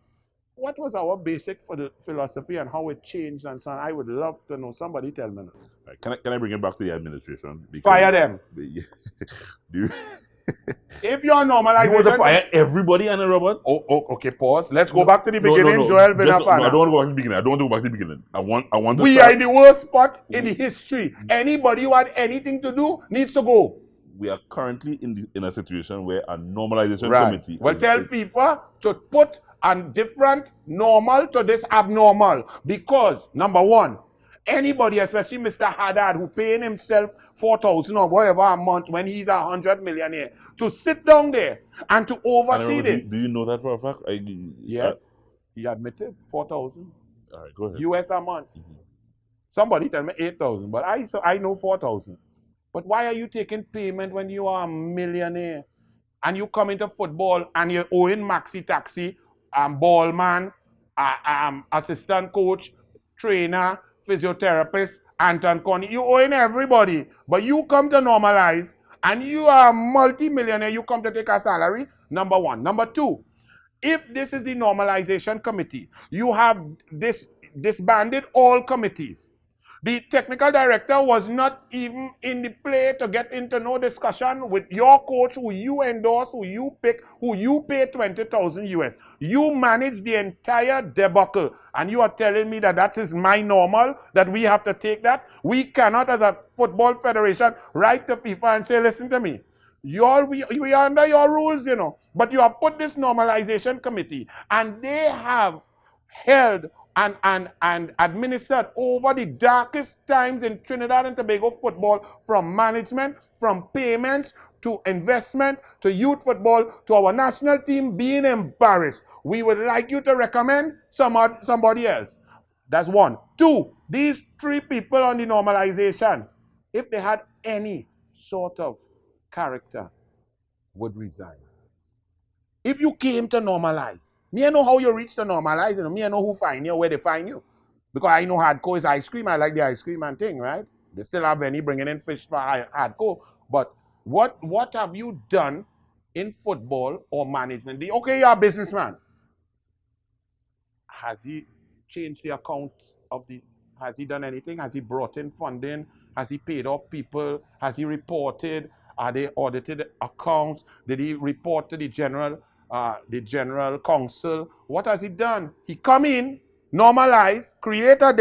what was our basic for the philosophy and how it changed and so on? I would love to know. Somebody tell me. Right, can I bring it back to the administration? Fire them. If you're normalization... You want to fire everybody, Anna Robert? Oh, okay, pause. Let's go back to the beginning, Joel Villafana. I don't want to go back to the beginning. I don't want to go back to the beginning. I want to We are in the worst spot in the history. Anybody who had anything to do needs to go. We are currently in a situation where a normalization committee... Well, tell FIFA to put a different normal to this abnormal. Because, number one, anybody, especially Mr. Haddad, who paying himself 4,000 or whatever a month when he's 100 millionaire, to sit down there and to oversee this. Do you know that for a fact? Yes. He admitted 4,000. All right, go ahead. US a month. Somebody tell me 8,000, but I know 4,000. But why are you taking payment when you are a millionaire and you come into football and you're owing maxi taxi ball man, assistant coach, trainer, physiotherapist, Anton Connie. You own everybody, but you come to normalize, and you are a multi-millionaire. You come to take a salary. Number one. Number two, if this is the normalization committee, you have disbanded all committees. The technical director was not even in the play to get into no discussion with your coach, who you endorse, who you pick, who you pay 20,000 US. You manage the entire debacle, and you are telling me that that is my normal, that we have to take that? We cannot, as a football federation, write to FIFA and say, listen to me, we are under your rules, you know, but you have put this normalization committee, and they have held and administered over the darkest times in Trinidad and Tobago football, from management, from payments, to investment, to youth football, to our national team being embarrassed. We would like you to recommend somebody else. That's one. Two, these three people on the normalization, if they had any sort of character, would resign. If you came to normalize, me I know how you reach to normalize, you know, me I know who find you, where they find you. Because I know hardcore is ice cream, I like the ice cream and thing, right? They still have any bringing in fish for hardcore. But what have you done in football or management? Okay, you're a businessman. Has he changed the account of the, has he done anything? Has he brought in funding? Has he paid off people? Has he reported? Are they audited accounts? Did he report to the general counsel? What has he done? He come in, normalize, create a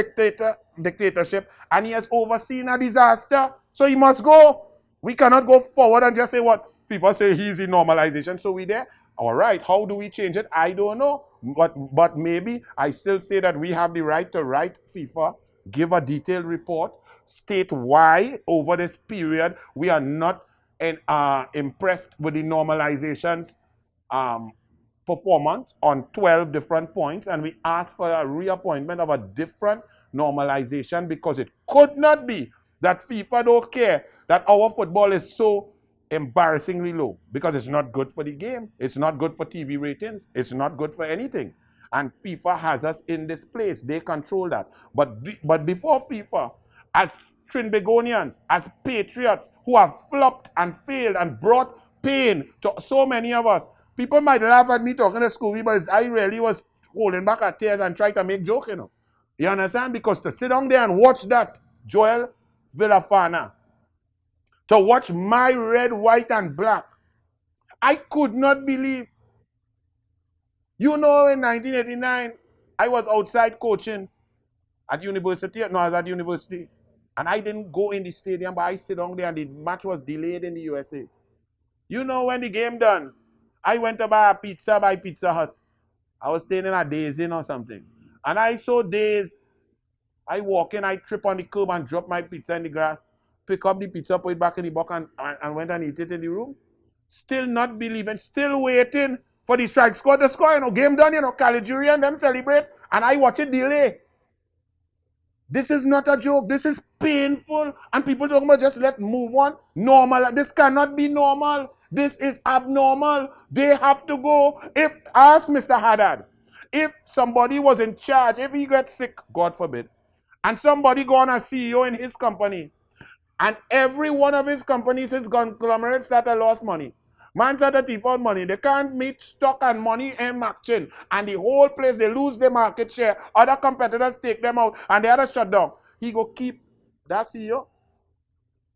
dictatorship, and he has overseen a disaster. So he must go. We cannot go forward and just say what FIFA say he's in normalization. So we there. All right, how do we change it? I don't know. But maybe I still say that we have the right to write FIFA, give a detailed report, state why over this period we are not impressed with the normalization's performance on 12 different points, and we ask for a reappointment of a different normalization, because it could not be that FIFA don't care that our football is so embarrassingly low, because it's not good for the game, it's not good for TV ratings, it's not good for anything. And FIFA has us in this place. They control that. But before FIFA, as Trinbagonians, as patriots who have flopped and failed and brought pain to so many of us, people might laugh at me talking to Scooby, but I really was holding back our tears and trying to make jokes, you know. You understand? Because to sit down there and watch that, Joel Villafana, to watch my red, white, and black, I could not believe. You know, in 1989, I was outside coaching at university. No, I was at university. And I didn't go in the stadium, but I sit down there, and the match was delayed in the USA. You know, when the game done, I went to buy a pizza by Pizza Hut. I was staying in a Days Inn or something. And I saw Days. I walk in, I trip on the curb and drop my pizza in the grass. Pick up the pizza, put it back in the box, and went and eat it in the room. Still not believing, still waiting for the strike squad to score. You know, game done, you know, Caligiuri and them celebrate, and I watch it delay. This is not a joke. This is painful. And people talking about just let move on. Normal. This cannot be normal. This is abnormal. They have to go. Ask Mr. Haddad, if somebody was in charge, if he gets sick, God forbid, and somebody go on as CEO in his company, and every one of his companies, his conglomerates, started lost money. Man started thief out money. They can't meet stock and money in matching. And the whole place, they lose their market share. Other competitors take them out, and they had to shut down. He go keep that CEO.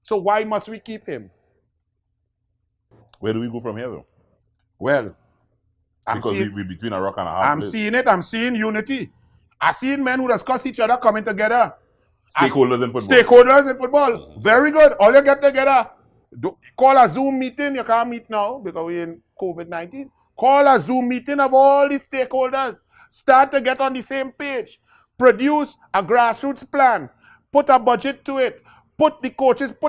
So why must we keep him? Where do we go from here, though? Well, because we're between a rock and a hard place. Seeing it. I'm seeing unity. I've seen men who discuss each other coming together. Stakeholders in football. Stakeholders in football. Very good. All you get together. Call a Zoom meeting. You can't meet now because we're in COVID-19. Call a Zoom meeting of all the stakeholders. Start to get on the same page. Produce a grassroots plan. Put a budget to it. Put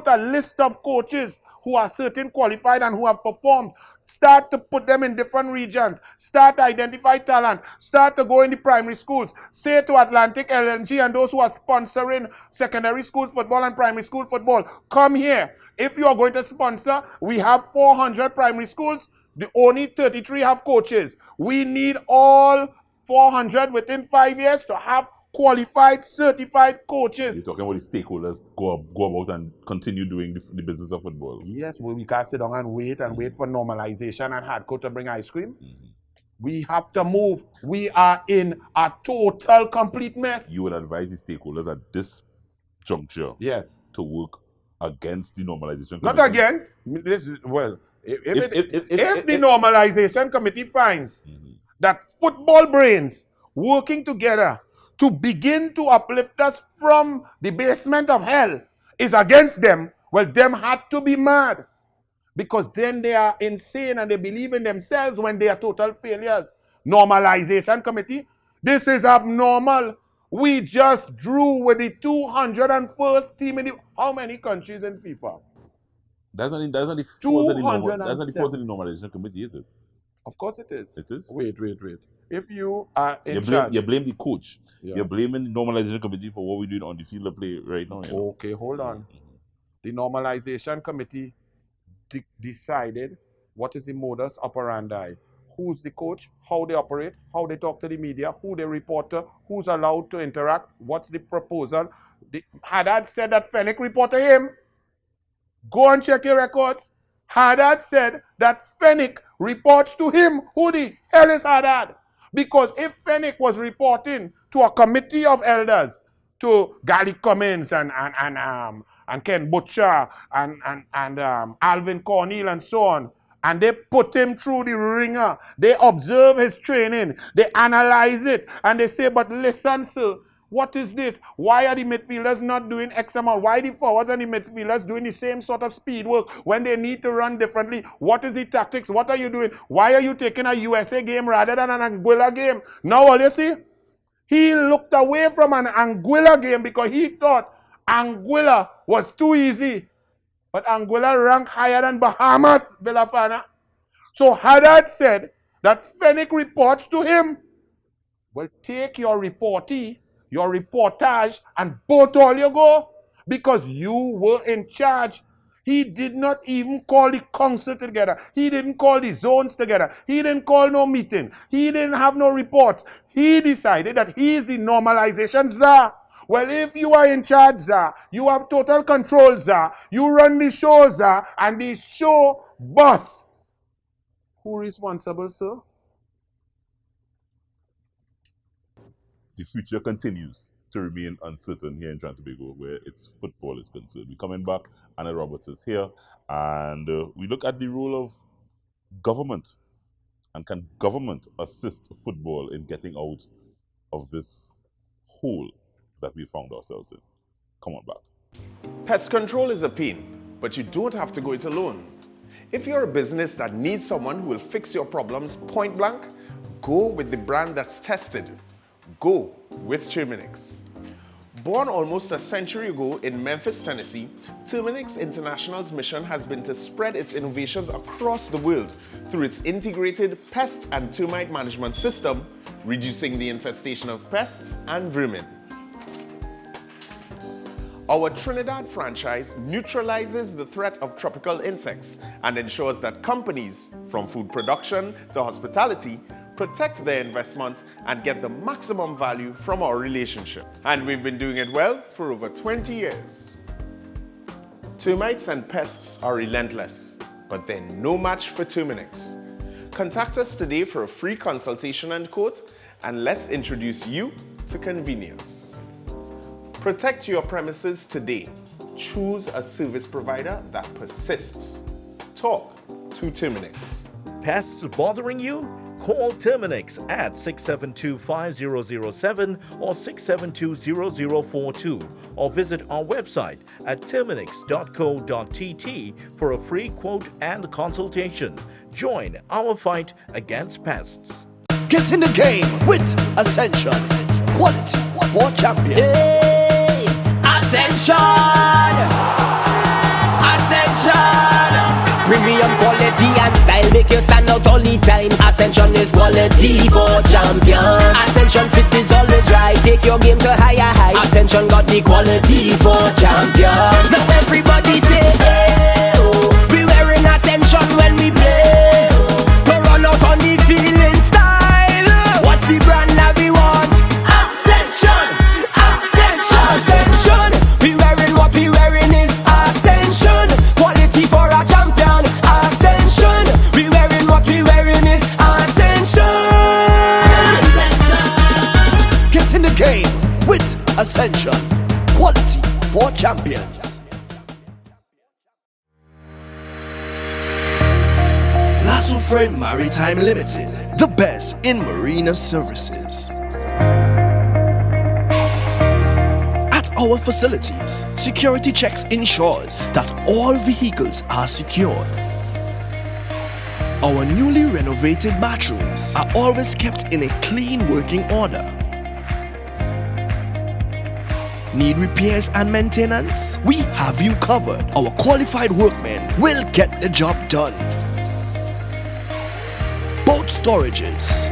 a list of coaches who are certain qualified and who have performed. Start to put them in different regions. Start to identify talent. Start to go in the primary schools. Say to Atlantic LNG and those who are sponsoring secondary school football and primary school football, come here. If you are going to sponsor, we have 400 primary schools. The only 33 have coaches. We need all 400 within 5 years to have qualified, certified coaches. You're talking about the stakeholders go about and continue doing the business of football. Yes, well, we can't sit down and wait for normalization and hardcore to bring ice cream. We have to move. We are in a total, complete mess. You would advise the stakeholders at this juncture to work against the normalization committee? Not against. This is, well, if the normalization committee finds that football brains working together to begin to uplift us from the basement of hell is against them, well, them had to be mad. Because then they are insane and they believe in themselves when they are total failures. Normalization committee, this is abnormal. We just drew with the 201st team in the... How many countries in FIFA? That's not the fault of the normalization committee, is it? Of course it is. It is? Wait. If you are in charge... You blame the coach. Yeah. You're blaming the normalization committee for what we're doing on the field of play right now. Okay, hold on. The normalization committee decided what is the modus operandi. Who's the coach, how they operate, how they talk to the media, who they report to, who's allowed to interact, what's the proposal. Haddad said that Fenwick reported him. Go and check your records. Haddad said that Fenwick reports to him. Who the hell is Haddad? Because if Fenwick was reporting to a committee of elders, to Gally Cummins and Ken Butcher and Alvin Cornell and so on, and they put him through the ringer, they observe his training, they analyze it, and they say, but listen, sir, what is this? Why are the midfielders not doing X amount? Why the forwards and the midfielders doing the same sort of speed work when they need to run differently? What is the tactics? What are you doing? Why are you taking a USA game rather than an Anguilla game? Now all you see, he looked away from an Anguilla game because he thought Anguilla was too easy. But Anguilla ranked higher than Bahamas, Belafana. So Haddad said that Fenwick reports to him. Well, take your reportee, your reportage, and both all you go. Because you were in charge. He did not even call the council together. He didn't call the zones together. He didn't call no meeting. He didn't have no reports. He decided that he is the normalization czar. Well, if you are in charge, czar, you have total control, czar. You run the show, czar, and the show boss. Who responsible, sir? The future continues to remain uncertain here in Trinidad and Tobago, where its football is concerned. We're coming back. Anna Roberts is here, and we look at the role of government, and can government assist football in getting out of this hole that we found ourselves in. Come on back. Pest control is a pain, but you don't have to go it alone. If you're a business that needs someone who will fix your problems point blank, go with the brand that's tested. Go with Terminix. Born almost a century ago in Memphis, Tennessee, Terminix International's mission has been to spread its innovations across the world through its integrated pest and termite management system, reducing the infestation of pests and vermin. Our Trinidad franchise neutralizes the threat of tropical insects and ensures that companies, from food production to hospitality, protect their investment and get the maximum value from our relationship. And we've been doing it well for over 20 years. Termites and pests are relentless, but they're no match for Terminix. Contact us today for a free consultation and quote, and let's introduce you to convenience. Protect your premises today. Choose a service provider that persists. Talk to Terminix. Pests bothering you? Call Terminix at 672-5007 or 672-0042 or visit our website at terminix.co.tt for a free quote and consultation. Join our fight against pests. Get in the game with Ascension. Quality for champions. Hey, Ascension! Ascension! Premium quality and style make you stand out all the time. Ascension is quality for champions. Ascension fit is always right. Take your game to higher heights. Ascension got the quality for champions. So everybody say, hey, oh. We wearing Ascension when we play. Oh. Ascension. Quality for champions. Lasso Frame Maritime Limited, the best in marina services. At our facilities, security checks ensures that all vehicles are secured. Our newly renovated bathrooms are always kept in a clean working order. Need repairs and maintenance? We have you covered. Our qualified workmen will get the job done. Boat storages,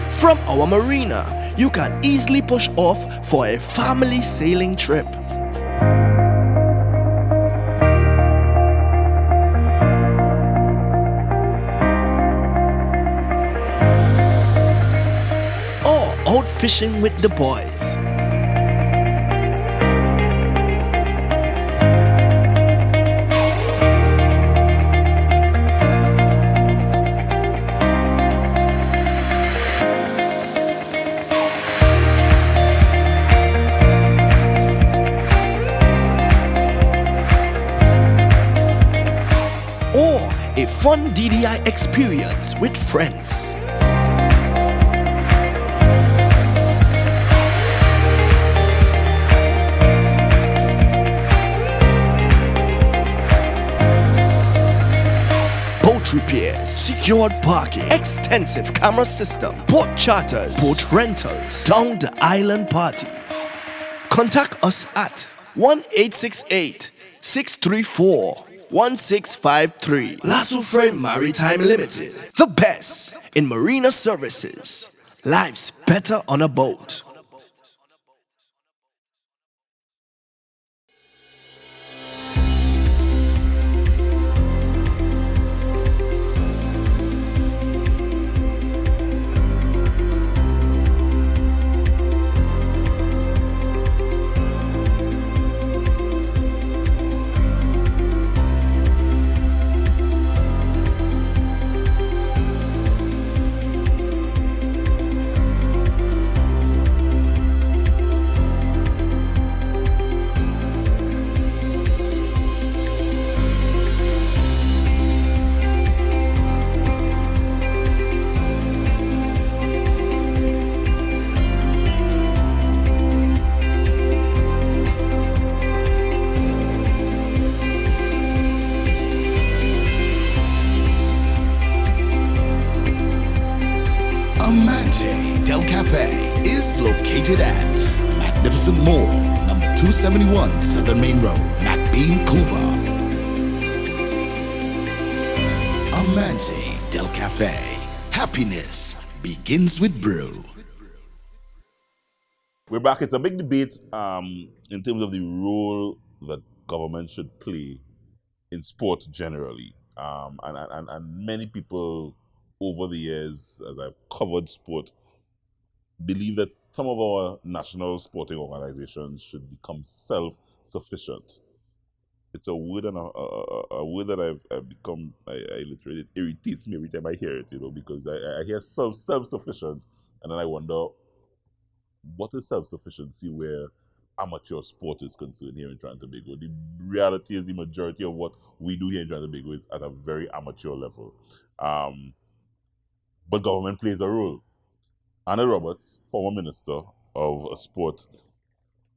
from our marina, you can easily push off for a family sailing trip. Or out fishing with the boys. Or a fun DDI experience with friends. Boat repairs, secured parking, extensive camera system, boat charters, boat rentals, down the island parties. Contact us at 1-868-634-1653. Lasso Frame Maritime Limited, the best in marina services. Life's better on a boat. Amante Del Cafe is located at Magnificent Mall, number 271 Southern Main Road, McBean, Couva. Amante Del Cafe. Happiness begins with brew. We're back. It's a big debate in terms of the role that government should play in sport generally. And many people over the years, as I've covered sport, believe that some of our national sporting organizations should become self-sufficient. It's a word and a word that I've become, I literally, it irritates me every time I hear it, because I hear self-sufficient, and then I wonder, what is self-sufficiency where amateur sport is concerned here in Trinidad and Tobago? The reality is the majority of what we do here in Trinidad and Tobago is at a very amateur level. But government plays a role. Anna Roberts, former minister of sport,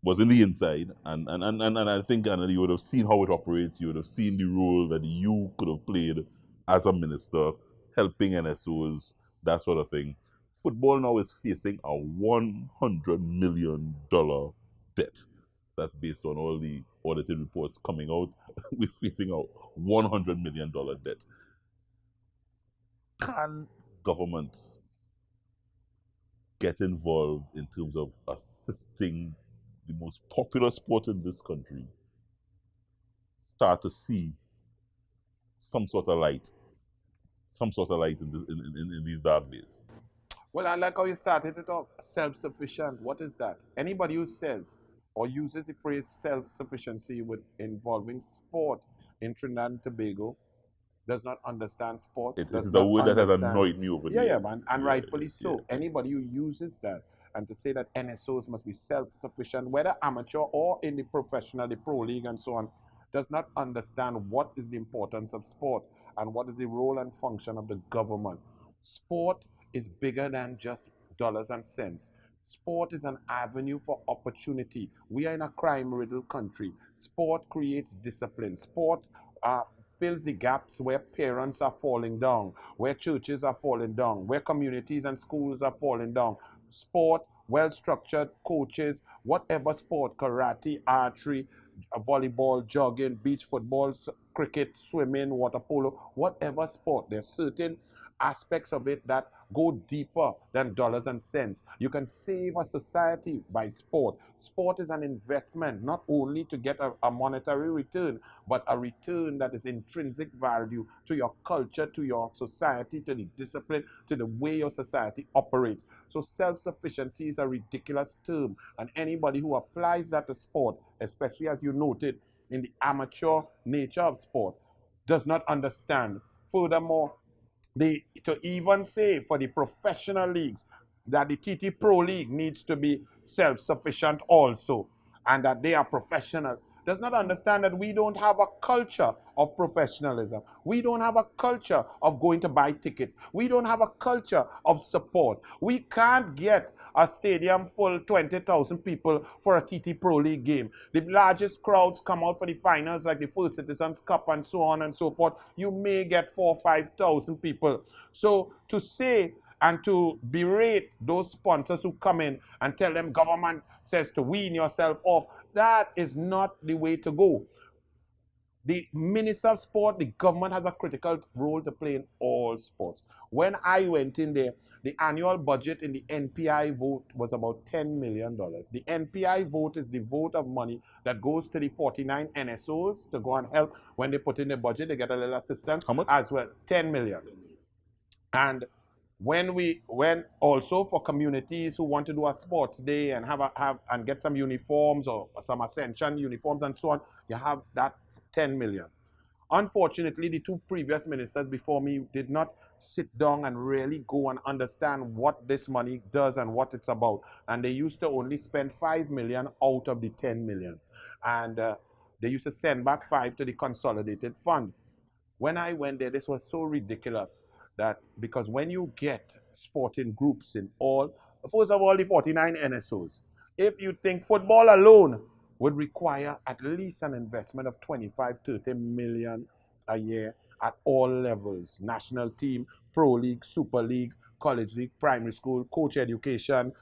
was in the inside, and I think you would have seen how it operates. You would have seen the role that you could have played as a minister, helping NSOs, that sort of thing. Football now is facing a $100 million debt. That's based on all the audited reports coming out. We're facing a $100 million debt. Can government get involved in terms of assisting the most popular sport in this country start to see some sort of light in these dark days? Well, I like how you started it off. Self-sufficient. What is that? Anybody who says or uses the phrase self-sufficiency with involving sport in Trinidad and Tobago does not understand sport. This is a word that has annoyed me over the years. Man, and rightfully so. Anybody who uses that, and to say that NSOs must be self-sufficient, whether amateur or in the professional, the pro league and so on, does not understand what is the importance of sport and what is the role and function of the government. Sport is bigger than just dollars and cents. Sport is an avenue for opportunity. We are in a crime-riddled country. Sport creates discipline. Sport fills the gaps where parents are falling down, where churches are falling down, where communities and schools are falling down. Sport, well-structured coaches, whatever sport, karate, archery, volleyball, jogging, beach football, cricket, swimming, water polo, whatever sport, there's certain aspects of it that go deeper than dollars and cents. You can save a society by sport. Sport is an investment, not only to get a monetary return, but a return that is intrinsic value to your culture, to your society, to the discipline, to the way your society operates. So self-sufficiency is a ridiculous term, and anybody who applies that to sport, especially as you noted in the amateur nature of sport, does not understand. Furthermore, to even say for the professional leagues that the TT Pro League needs to be self-sufficient also, and that they are professional, does not understand that we don't have a culture of professionalism. We don't have a culture of going to buy tickets. We don't have a culture of support. We can't get a stadium full 20,000 people for a TT Pro League game. The largest crowds come out for the finals, like the First Citizens Cup and so on and so forth. You may get 4,000 or 5,000 people. So to say and to berate those sponsors who come in and tell them government says to wean yourself off, that is not the way to go. The Minister of Sport, the government has a critical role to play in all sports. When I went in there, the annual budget in the NPI vote was about $10 million. The NPI vote is the vote of money that goes to the 49 NSOs to go and help. When they put in the budget, they get a little assistance. How much? As well, 10 million. And when also for communities who want to do a sports day and and get some uniforms or some Ascension uniforms and so on, you have that 10 million. Unfortunately, the two previous ministers before me did not sit down and really go and understand what this money does and what it's about. And they used to only spend 5 million out of the 10 million. And they used to send back 5 to the consolidated fund. When I went there, this was so ridiculous that because when you get sporting groups in all, first of all, the 49 NSOs, if you think football alone would require at least an investment of 25-30 million a year at all levels, national team, pro league, super league, college league, primary school, coach education,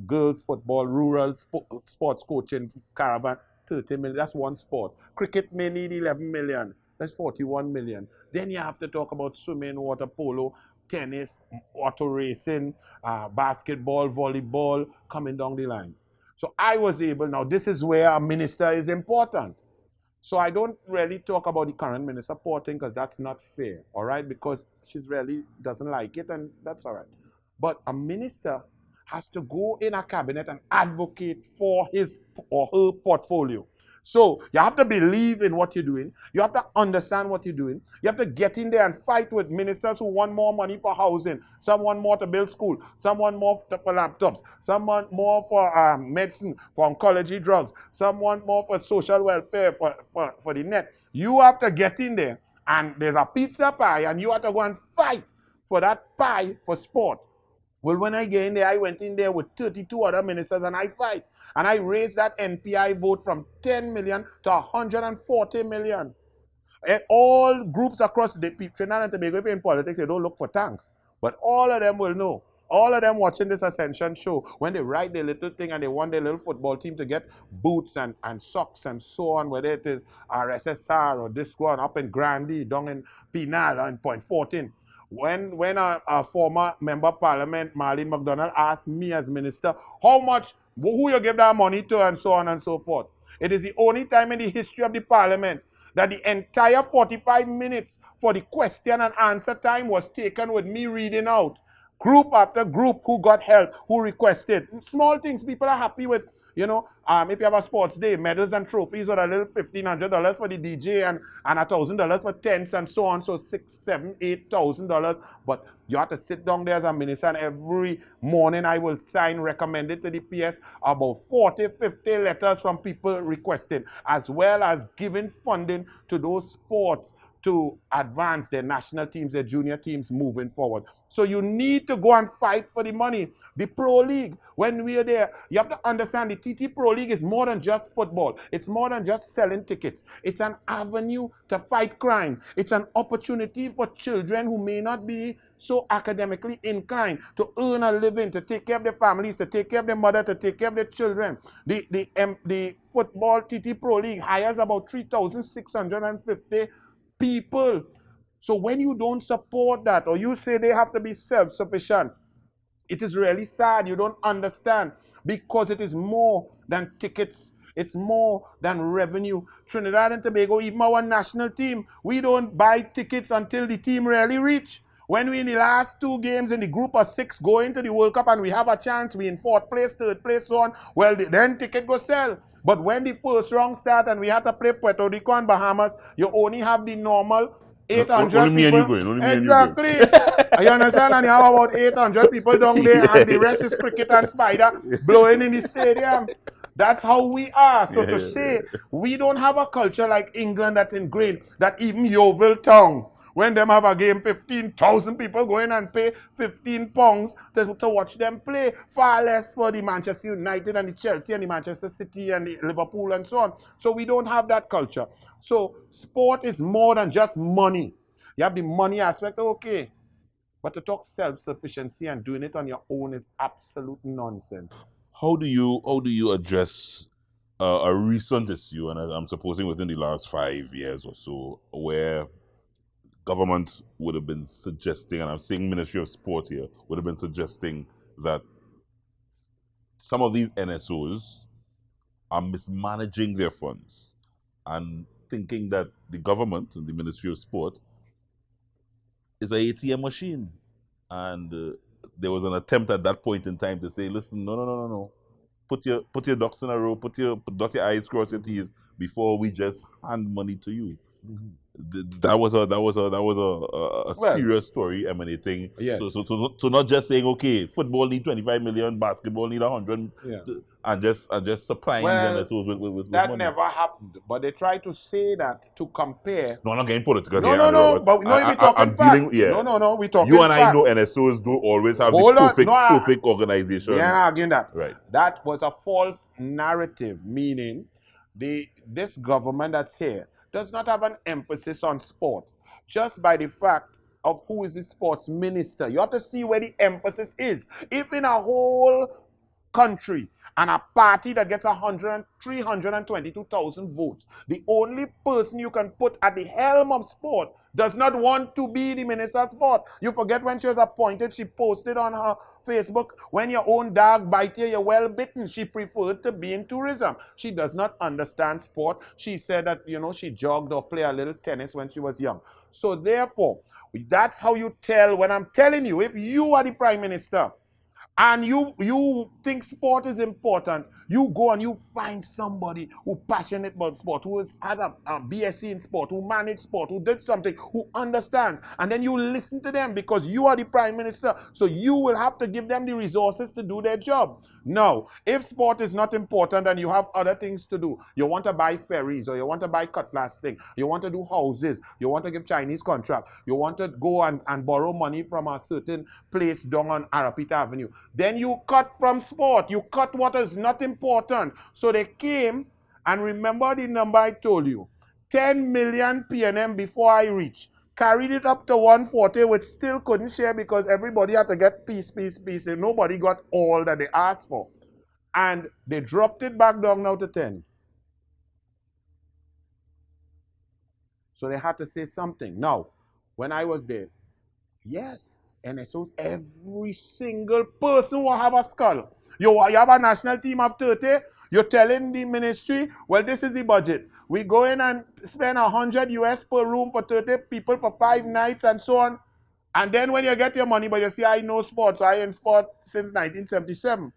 girls football, rural sports coaching, caravan, 30 million, that's one sport. Cricket may need 11 million, that's 41 million. Then you have to talk about swimming, water polo, tennis, auto racing, basketball, volleyball, coming down the line. So I was able, now this is where a minister is important. So I don't really talk about the current minister porting because that's not fair, all right? Because she really doesn't like it and that's all right. But a minister has to go in a cabinet and advocate for his or her portfolio. So you have to believe in what you're doing. You have to understand what you're doing. You have to get in there and fight with ministers who want more money for housing. Some want more to build school. Some want more for laptops. Some want more for medicine, for oncology drugs. Some want more for social welfare, for the net. You have to get in there and there's a pizza pie and you have to go and fight for that pie for sport. Well, when I get in there, I went in there with 32 other ministers and I fight. And I raised that NPI vote from 10 million to 140 million. And all groups across the Trinidad and Tobago, if you're in politics, they don't look for tanks. But all of them will know. All of them watching this Ascension show, when they write their little thing and they want their little football team to get boots and socks and so on, whether it is RSSR or this one up in Grandie, down in Penal or in Point 14. When a former member of parliament, Marlene McDonald, asked me as minister, how much, who you give that money to and so on and so forth. It is the only time in the history of the parliament that the entire 45 minutes for the question and answer time was taken with me reading out. Group after group who got help, who requested. Small things people are happy with. if you have a sports day, medals and trophies with a little $1,500 for the DJ and $1,000 for tents and so on, so $6,000, $7,000, $8,000. But you have to sit down there as a minister, and every morning I will sign recommended to the PS about 40, 50 letters from people requesting, as well as giving funding to those sports to advance their national teams, their junior teams moving forward. So you need to go and fight for the money. The Pro League, when we are there, you have to understand the TT Pro League is more than just football. It's more than just selling tickets. It's an avenue to fight crime. It's an opportunity for children who may not be so academically inclined to earn a living, to take care of their families, to take care of their mother, to take care of their children. The football TT Pro League hires about 3,650 people. So when you don't support that, or you say they have to be self-sufficient, it is really sad. You don't understand, because it is more than tickets. It's more than revenue. Trinidad and Tobago, even our national team, we don't buy tickets until the team really reach. When we in the last 2 games in the group of 6 go into the World Cup and we have a chance, we in 4th place, 3rd place, so on, well, then ticket go sell. But when the first round start and we had to play Puerto Rico and Bahamas, you only have the normal 800 only me people. And you going. Exactly. You understand? And you have about 800 people down there, and the rest is cricket and spider blowing in the stadium. That's how we are. So to say we don't have a culture like England that's ingrained, that even Yeovil Town, when them have a game, 15,000 people go in and pay £15 to watch them play. Far less for the Manchester United and the Chelsea and the Manchester City and the Liverpool and so on. So we don't have that culture. So sport is more than just money. You have the money aspect, okay. But to talk self-sufficiency and doing it on your own is absolute nonsense. How do you address a recent issue, and I'm supposing within the last 5 years or so, where government would have been suggesting, and I'm saying Ministry of Sport here, would have been suggesting that some of these NSOs are mismanaging their funds and thinking that the government and the Ministry of Sport is an ATM machine. And there was an attempt at that point in time to say, listen, no. Put your ducks in a row, dot your I's, cross your T's before we just hand money to you. Mm-hmm. That was a serious story emanating. Yes. So not just saying, okay, football need 25 million, basketball need 100, and just supplying NSOs with that money. never happened. But they try to say that to compare. No, I'm not getting political. No. But we're talking facts. No. We talking. You and facts. I know NSOs don't always have the perfect organization. Yeah, I'm arguing that. Right. That was a false narrative, meaning this government that's here does not have an emphasis on sport, just by the fact of who is the sports minister. You have to see where the emphasis is. If in a whole country and a party that gets 322,000 votes, the only person you can put at the helm of sport does not want to be the minister of sport. You forget when she was appointed, she posted on her Facebook, when your own dog bites you, you're well bitten. She preferred to be in tourism. She does not understand sport. She said that, she jogged or played a little tennis when she was young. So therefore, that's how you tell, when I'm telling you, if you are the prime minister, and you think sport is important, you go and you find somebody who passionate about sport, who has had a BSc in sport, who managed sport, who did something, who understands, and then you listen to them because you are the prime minister, so you will have to give them the resources to do their job. Now, if sport is not important and you have other things to do, you want to buy ferries, or you want to buy cutlass thing, you want to do houses, you want to give Chinese contract, you want to go and borrow money from a certain place down on Arapita Avenue, then you cut from sport. You cut what is not important. So they came, and remember the number I told you, 10 million PNM before I reached. Carried it up to 140, which still couldn't share because everybody had to get piece. And nobody got all that they asked for. And they dropped it back down now to 10. So they had to say something. Now, when I was there, yes, NSOs, every single person will have a skull. You have a national team of 30, you're telling the ministry, well, this is the budget. We go in and spend $100 per room for 30 people for 5 nights and so on. And then when you get your money, but you see, I know sports, I in sport since 1977.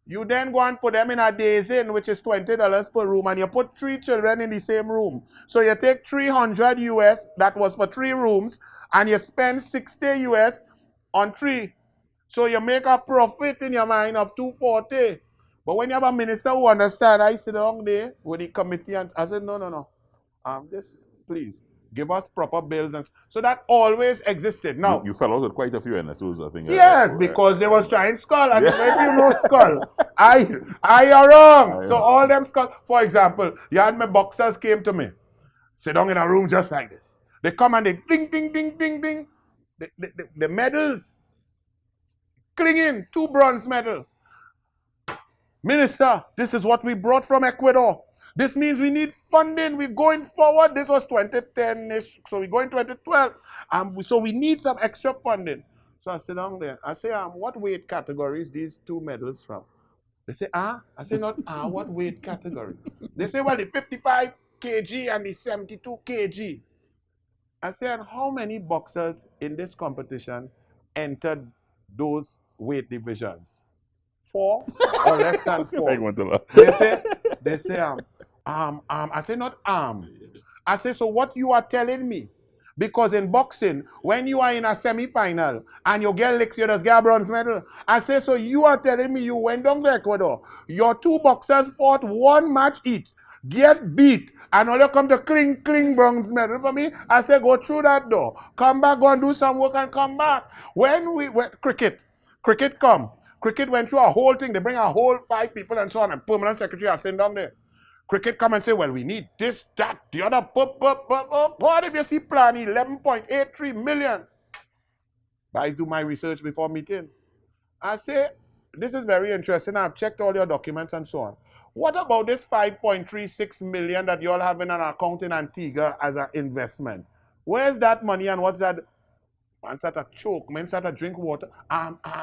You then go and put them in a days in, which is $20 per room, and you put 3 children in the same room. So you take 300 US, that was for 3 rooms, and you spend 60 US on 3. So you make a profit in your mind of 240. But when you have a minister who understands, I sit down there with the committee and I said, no. This, please, give us proper bills. And so that always existed. Now, you fell out with quite a few NSOs, I think. Yes, because they was trying skull. And if you know skull, I are wrong. So all them skull. For example, you had my boxers came to me. Sit down in a room just like this. They come and they ding, ding, ding, ding, ding. The medals clinging, 2 bronze medals. Minister, this is what we brought from Ecuador. This means we need funding. We're going forward. This was 2010-ish, so we're going 2012. So we need some extra funding. So I sit down there. I say, what weight categories these 2 medals from? They say, I say, not what weight category? They say, well, the 55 kg and the 72 kg. I say, and how many boxers in this competition entered those weight divisions? 4 or less than 4. They say, I say, not I say, so what you are telling me? Because in boxing, when you are in a semi-final and you get licks, you just get a bronze medal. I say, so you are telling me you went down to Ecuador, your 2 boxers fought 1 match each, get beat, and all you come to cling bronze medal for me? I say, go through that door, come back, go and do some work and come back. When we went, cricket come. Cricket went through a whole thing. They bring a whole 5 people and so on, and permanent secretary are sitting down there. Cricket come and say, well, we need this, that, the other. What if you see plan 11.83 million? I do my research before meeting. I say, this is very interesting. I've checked all your documents and so on. What about this 5.36 million that you all have in an account in Antigua as an investment? Where's that money and what's that? Man start to choke, man start to drink water.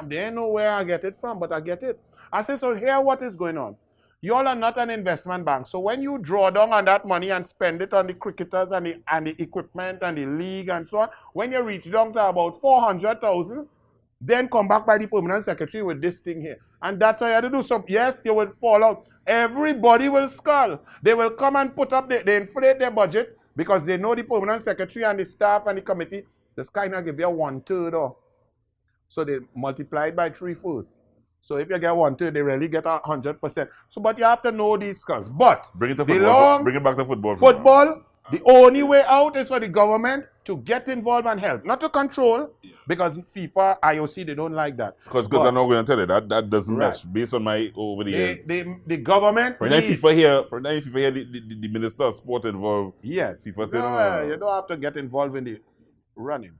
They ain't know where I get it from, but I get it. I say, so here what is going on? You all are not an investment bank. So when you draw down on that money and spend it on the cricketers and the equipment and the league and so on, when you reach down to about 400,000, then come back by the permanent secretary with this thing here. And that's how you have to do. So yes, you will fall out. Everybody will skull. They will come and put up, they inflate their budget because they know the permanent secretary and the staff and the committee. This kind of give you 1/3 or so they multiply it by 3 first. So if you get 1/3, they really get 100%. So, but you have to know these skulls. But bring it to football. Bring it back to football. Football, the only way out is for the government to get involved and help, not to control, because FIFA, IOC, they don't like that. Because I'm not going to tell you that doesn't mesh. Based on my over the years, the government. For now, FIFA here, the Minister of Sport involved. Yes, FIFA said no. You don't have to get involved in the running,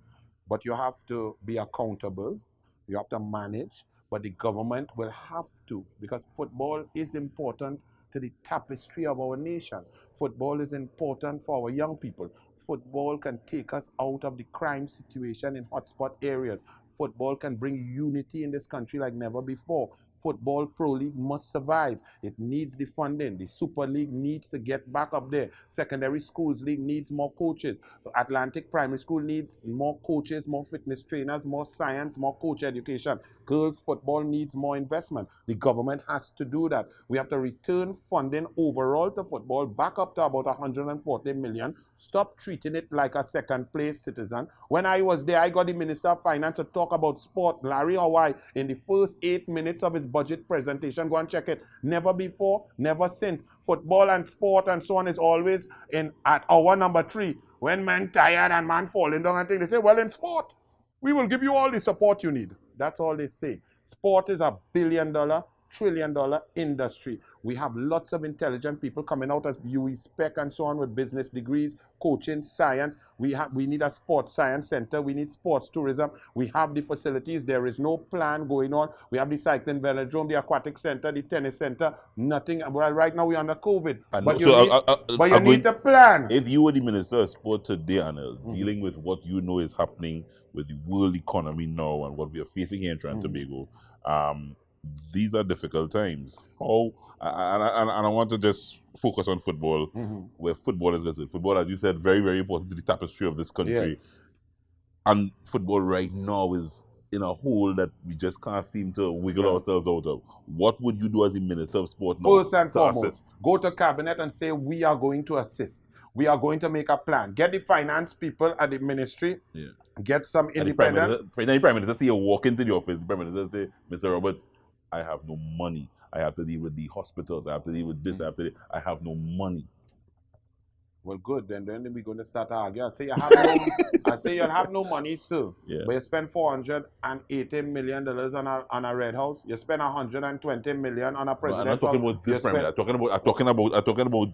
but you have to be accountable. You have to manage. But the government will have to, because football is important to the tapestry of our nation. Football is important for our young people. Football can take us out of the crime situation in hotspot areas. Football can bring unity in this country like never before. Football Pro League must survive. It needs the funding. The Super League needs to get back up there. Secondary Schools League needs more coaches. The Atlantic Primary School needs more coaches, more fitness trainers, more science, more coach education. Girls football needs more investment. The government has to do that. We have to return funding overall to football back up to about 140 million. Stop treating it like a second-place citizen. When I was there, I got the Minister of Finance to talk about sport, Larry Hawaii, in the first 8 minutes of his budget presentation. Go and check it. Never before, never since. Football and sport and so on is always at hour number 3. When man tired and man falling down and things, they say, well, in sport, we will give you all the support you need. That's all they say. Sport is $1 billion, $1 trillion industry. We have lots of intelligent people coming out as UE spec and so on with business degrees, coaching, science. We need a sports science center. We need sports tourism. We have the facilities. There is no plan going on. We have the cycling velodrome, the aquatic center, the tennis center. Nothing. Well, right now we're under COVID. But you need a plan. If you were the Minister of Sport today, Anil, dealing with what you know is happening with the world economy now and what we are facing here in Trinidad and Tobago, these are difficult times. I want to just focus on football, where football is concerned. Football, as you said, very, very important to the tapestry of this country. Yes. And football right now is in a hole that we just can't seem to wiggle ourselves out of. What would you do as the Minister of Sport now First and to foremost, assist? go to Cabinet and say, we are going to assist. We are going to make a plan. Get the finance people at the ministry. Yeah. Get some independent. The Prime Minister say you walk into the office, the Prime Minister say, Mr. Roberts, I have no money. I have to deal with the hospitals. I have to deal with this. I have no money. Well, good. Then we're going to start arguing. I say you have no. I say you'll have no money, sir. Yeah. But you spend $480 million on a red house. You spend $120 million on a president. I'm not talking about this Prime Minister. I'm talking about.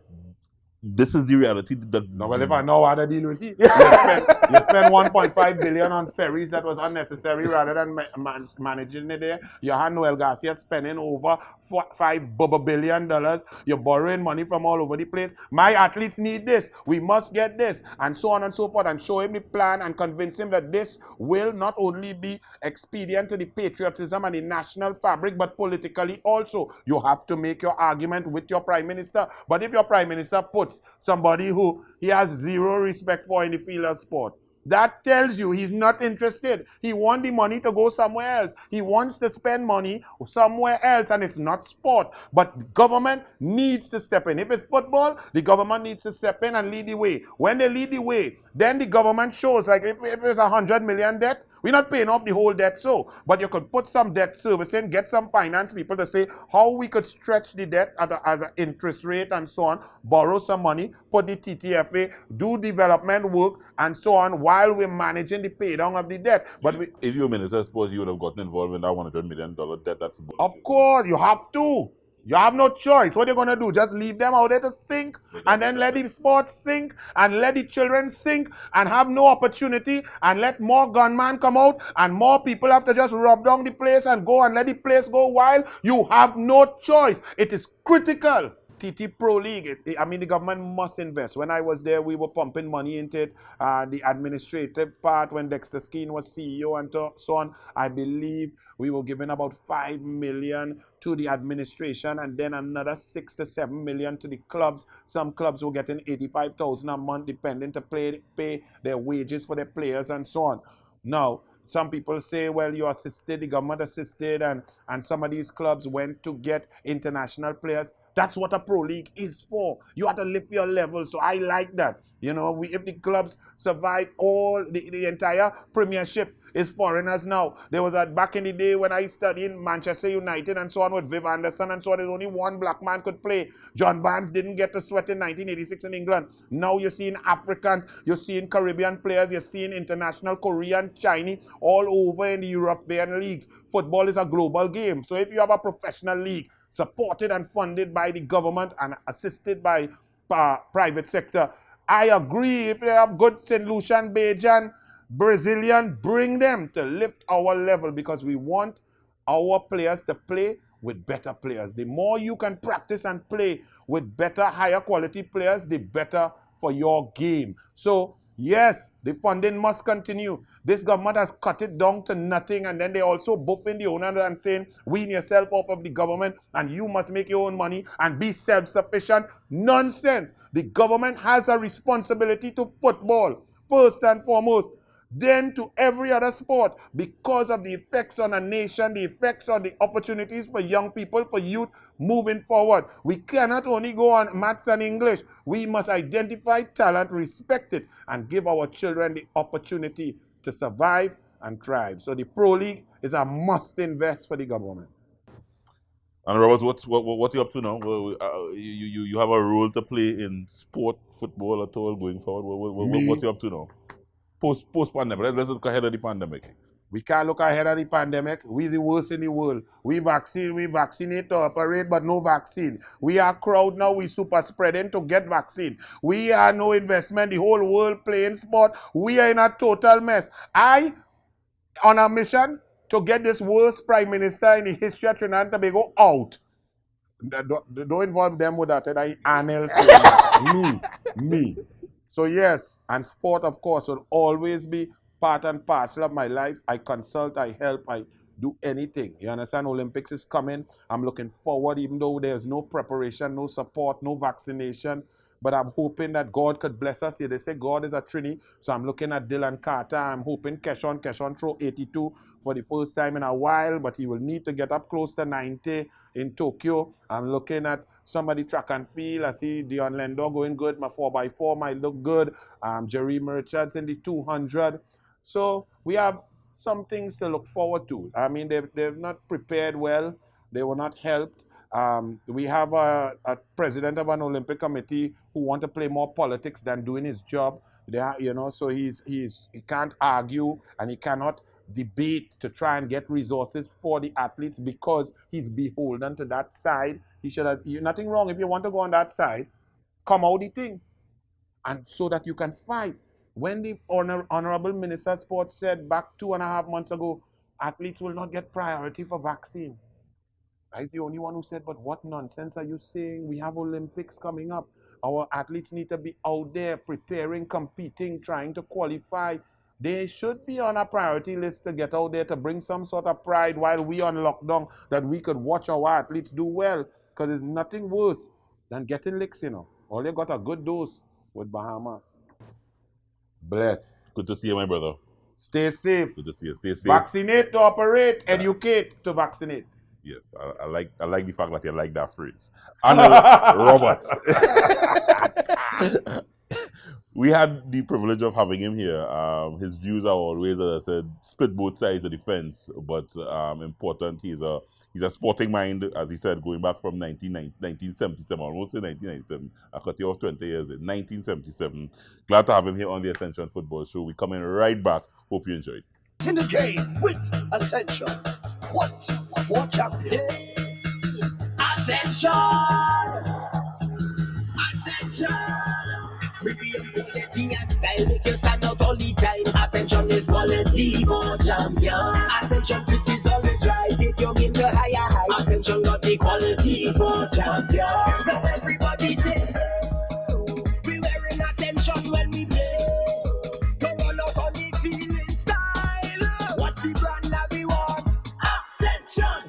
This is the reality that. No, well, if I know how to deal with it, you spend $1.5 billion on ferries that was unnecessary rather than managing it there. You had Noel Garcia spending over $5 billion. You're borrowing money from all over the place. My athletes need this. We must get this, and so on and so forth. And show him the plan and convince him that this will not only be expedient to the patriotism and the national fabric, but politically also. You have to make your argument with your Prime Minister. But if your Prime Minister puts somebody who he has zero respect for in the field of sport, that tells you he's not interested. He wants the money to go somewhere else. He wants to spend money somewhere else, and it's not sport. But government needs to step in. If it's football, the government needs to step in and lead the way. When they lead the way, then the government shows, like if it's $100 million debt, we're not paying off the whole debt, but you could put some debt servicing, get some finance people to say how we could stretch the debt at an interest rate and so on, borrow some money, put the TTFA, do development work and so on while we're managing the pay down of the debt. But if you're Minister of Sports, you would have gotten involved in that $100 million debt that football. Of course, you have to. You have no choice. What are you going to do? Just leave them out there to sink and then let the sports sink and let the children sink and have no opportunity and let more gunmen come out and more people have to just rub down the place and go and let the place go wild? You have no choice. It is critical. TT Pro League, the government must invest. When I was there, we were pumping money into it. The administrative part, when Dexter Skeen was CEO and so on, I believe we were giving about $5 million to the administration and then another $6 to $7 million to the clubs. Some clubs were getting $85,000 a month depending to pay their wages for their players and so on. Now, some people say, well, you assisted, the government assisted, and some of these clubs went to get international players. That's what a pro league is for. You have to lift your level. So I like that. You know, if the clubs survive the entire premiership is foreigners now. There was back in the day when I studied in Manchester United and so on with Viv Anderson and so on, there's only one black man could play. John Barnes didn't get to sweat in 1986 in England. Now you're seeing Africans, you're seeing Caribbean players, you're seeing international Korean, Chinese, all over in the European leagues. Football is a global game. So if you have a professional league supported and funded by the government and assisted by private sector, I agree. If they have good St. Lucian, Bajan, Brazilian, bring them to lift our level because we want our players to play with better players. The more you can practice and play with better, higher quality players, the better for your game. So, yes, the funding must continue. This government has cut it down to nothing, and then they also buffing the owner and saying, wean yourself off of the government and you must make your own money and be self-sufficient. Nonsense. The government has a responsibility to football, first and foremost, then to every other sport because of the effects on a nation, the effects on the opportunities for young people, for youth moving forward. We cannot only go on maths and English. We must identify talent, respect it, and give our children the opportunity to survive and thrive. So the Pro League is a must invest for the government. And Roberts, what you up to now? You have a role to play in sport, football at all going forward. What you up to now? Post pandemic. Let's look ahead of the pandemic. We can't look ahead of the pandemic. We're the worst in the world. We vaccinate to operate, but no vaccine. We are crowd now. We super spreading to get vaccine. We are no investment. The whole world playing sport. We are in a total mess. I on a mission to get this worst prime minister in the history of Trinidad and Tobago out. Don't involve them with that. Me. So yes, and sport, of course, will always be part and parcel of my life. I consult, I help, I do anything. You understand? Olympics is coming. I'm looking forward, even though there's no preparation, no support, no vaccination. But I'm hoping that God could bless us here. They say God is a Trini. So I'm looking at Dylan Carter. I'm hoping Keshon throw 82 for the first time in a while, but he will need to get up close to 90 in Tokyo. I'm looking at somebody track and field. I see Dion Lendor going good. My 4x4 might look good. Jerry Richards in the 200. So we have some things to look forward to. I mean, they've not prepared well. They were not helped. We have a president of an Olympic committee who want to play more politics than doing his job. So he can't argue and he cannot debate to try and get resources for the athletes because he's beholden to that side. He should have nothing wrong if you want to go on that side, come out the thing, and so that you can fight. When the Honorable Minister of Sports said back 2.5 months ago, athletes will not get priority for vaccine. He's the only one who said, but what nonsense are you saying? We have Olympics coming up. Our athletes need to be out there preparing, competing, trying to qualify. They should be on a priority list to get out there to bring some sort of pride while we on lockdown, that we could watch our athletes do well, because there's nothing worse than getting licks, All they got a good dose with Bahamas. Bless. Good to see you, my brother. Stay safe. Good to see you. Stay safe. Vaccinate to operate, educate to vaccinate. Yes, I like the fact that you like that phrase. Arnold Roberts. We had the privilege of having him here. His views are always, as I said, split both sides of the fence, but important. He's a sporting mind, as he said, going back from 1977, almost in 1997. I cut you off 20 years in 1977. Glad to have him here on the Ascension Football Show. We're coming right back. Hope you enjoyed. In the game with Ascension, quality for champions. Ascension. Premium quality and style make you stand out all the time. Ascension is quality for champions. Ascension fit is always right. Take your game to higher heights. Ascension got the quality for champions. So everybody say, we wearing Ascension when we play. Don't run out on the field in style. What's the brand that we want? Ascension.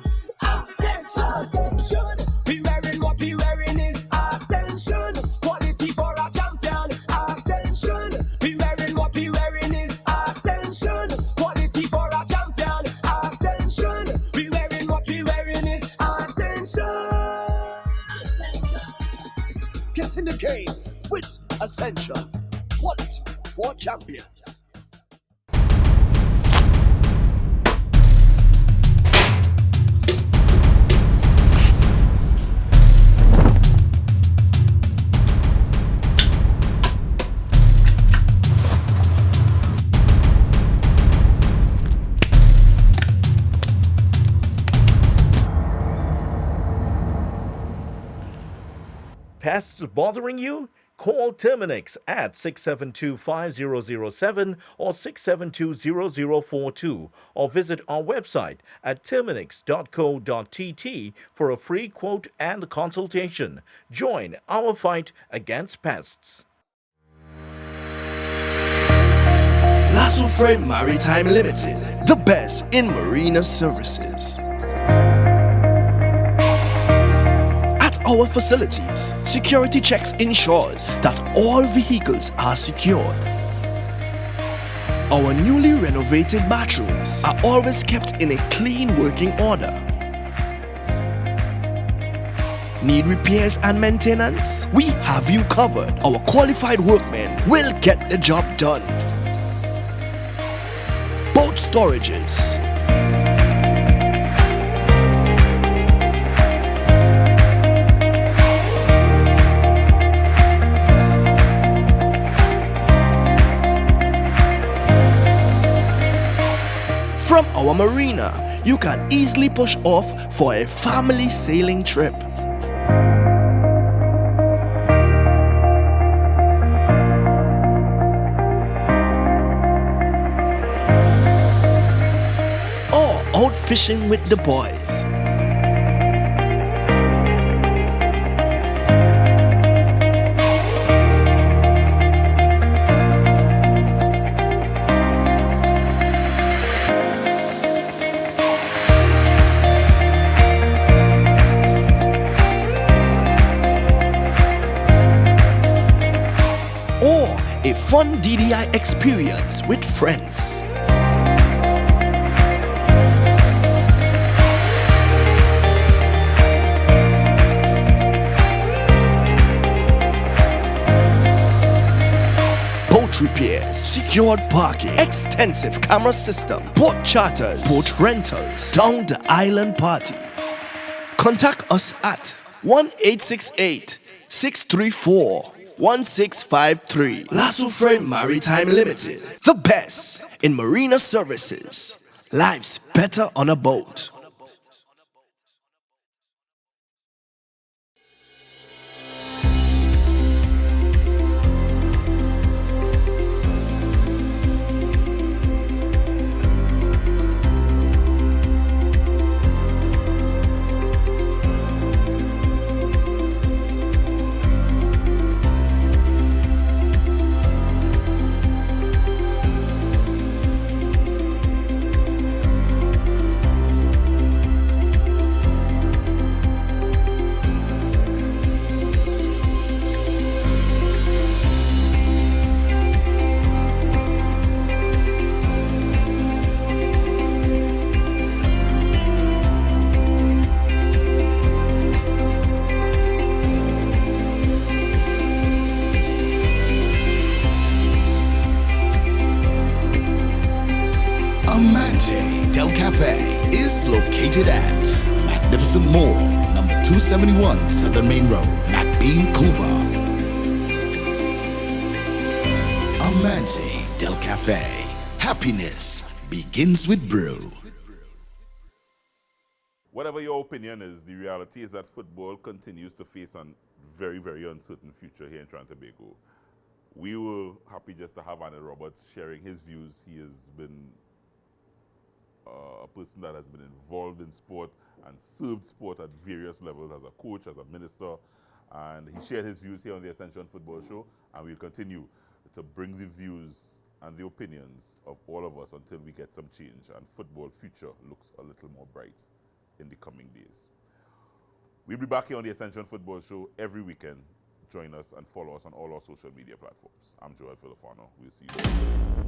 We wearing what we wearing is Ascension. Quality for a champion. Ascension. We wearing what we wearing is Ascension. Quality for a champion. Ascension. We wearing what we wearing is Ascension. Get in the game with Ascension, quality for champions. Pests bothering you? Call Terminix at 672-5007 or 672-0042 or visit our website at terminix.co.tt for a free quote and consultation. Join our fight against pests. Lasso Frame Maritime Limited, the best in marina services. Our facilities, security checks ensures that all vehicles are secured. Our newly renovated bathrooms are always kept in a clean working order. Need repairs and maintenance? We have you covered. Our qualified workmen will get the job done. Boat storages, from our marina, you can easily push off for a family sailing trip. Or out fishing with the boys. fun DDI experience with friends. Boat repairs, secured parking, extensive camera system, boat charters, boat rentals, down the island parties. Contact us at 1-868-634-1653. Lasso Frame Maritime Limited, the best in marina services. Life's better on a boat. Amante Del Cafe is located at Magnificent Mall, number 271 Southern Main Road, McBean, Couva. Amante Del Cafe. Happiness begins with brew. Whatever your opinion is, the reality is that football continues to face a very, very uncertain future here in Trinidad and Tobago. We were happy just to have Andy Roberts sharing his views. He has been a person that has been involved in sport and served sport at various levels as a coach, as a minister, and he shared his views here on the Ascension Football Show, and we'll continue to bring the views and the opinions of all of us until we get some change and football future looks a little more bright in the coming days. We'll be back here on the Ascension Football Show every weekend. Join us and follow us on all our social media platforms. I'm Joel Filifano. We'll see you soon.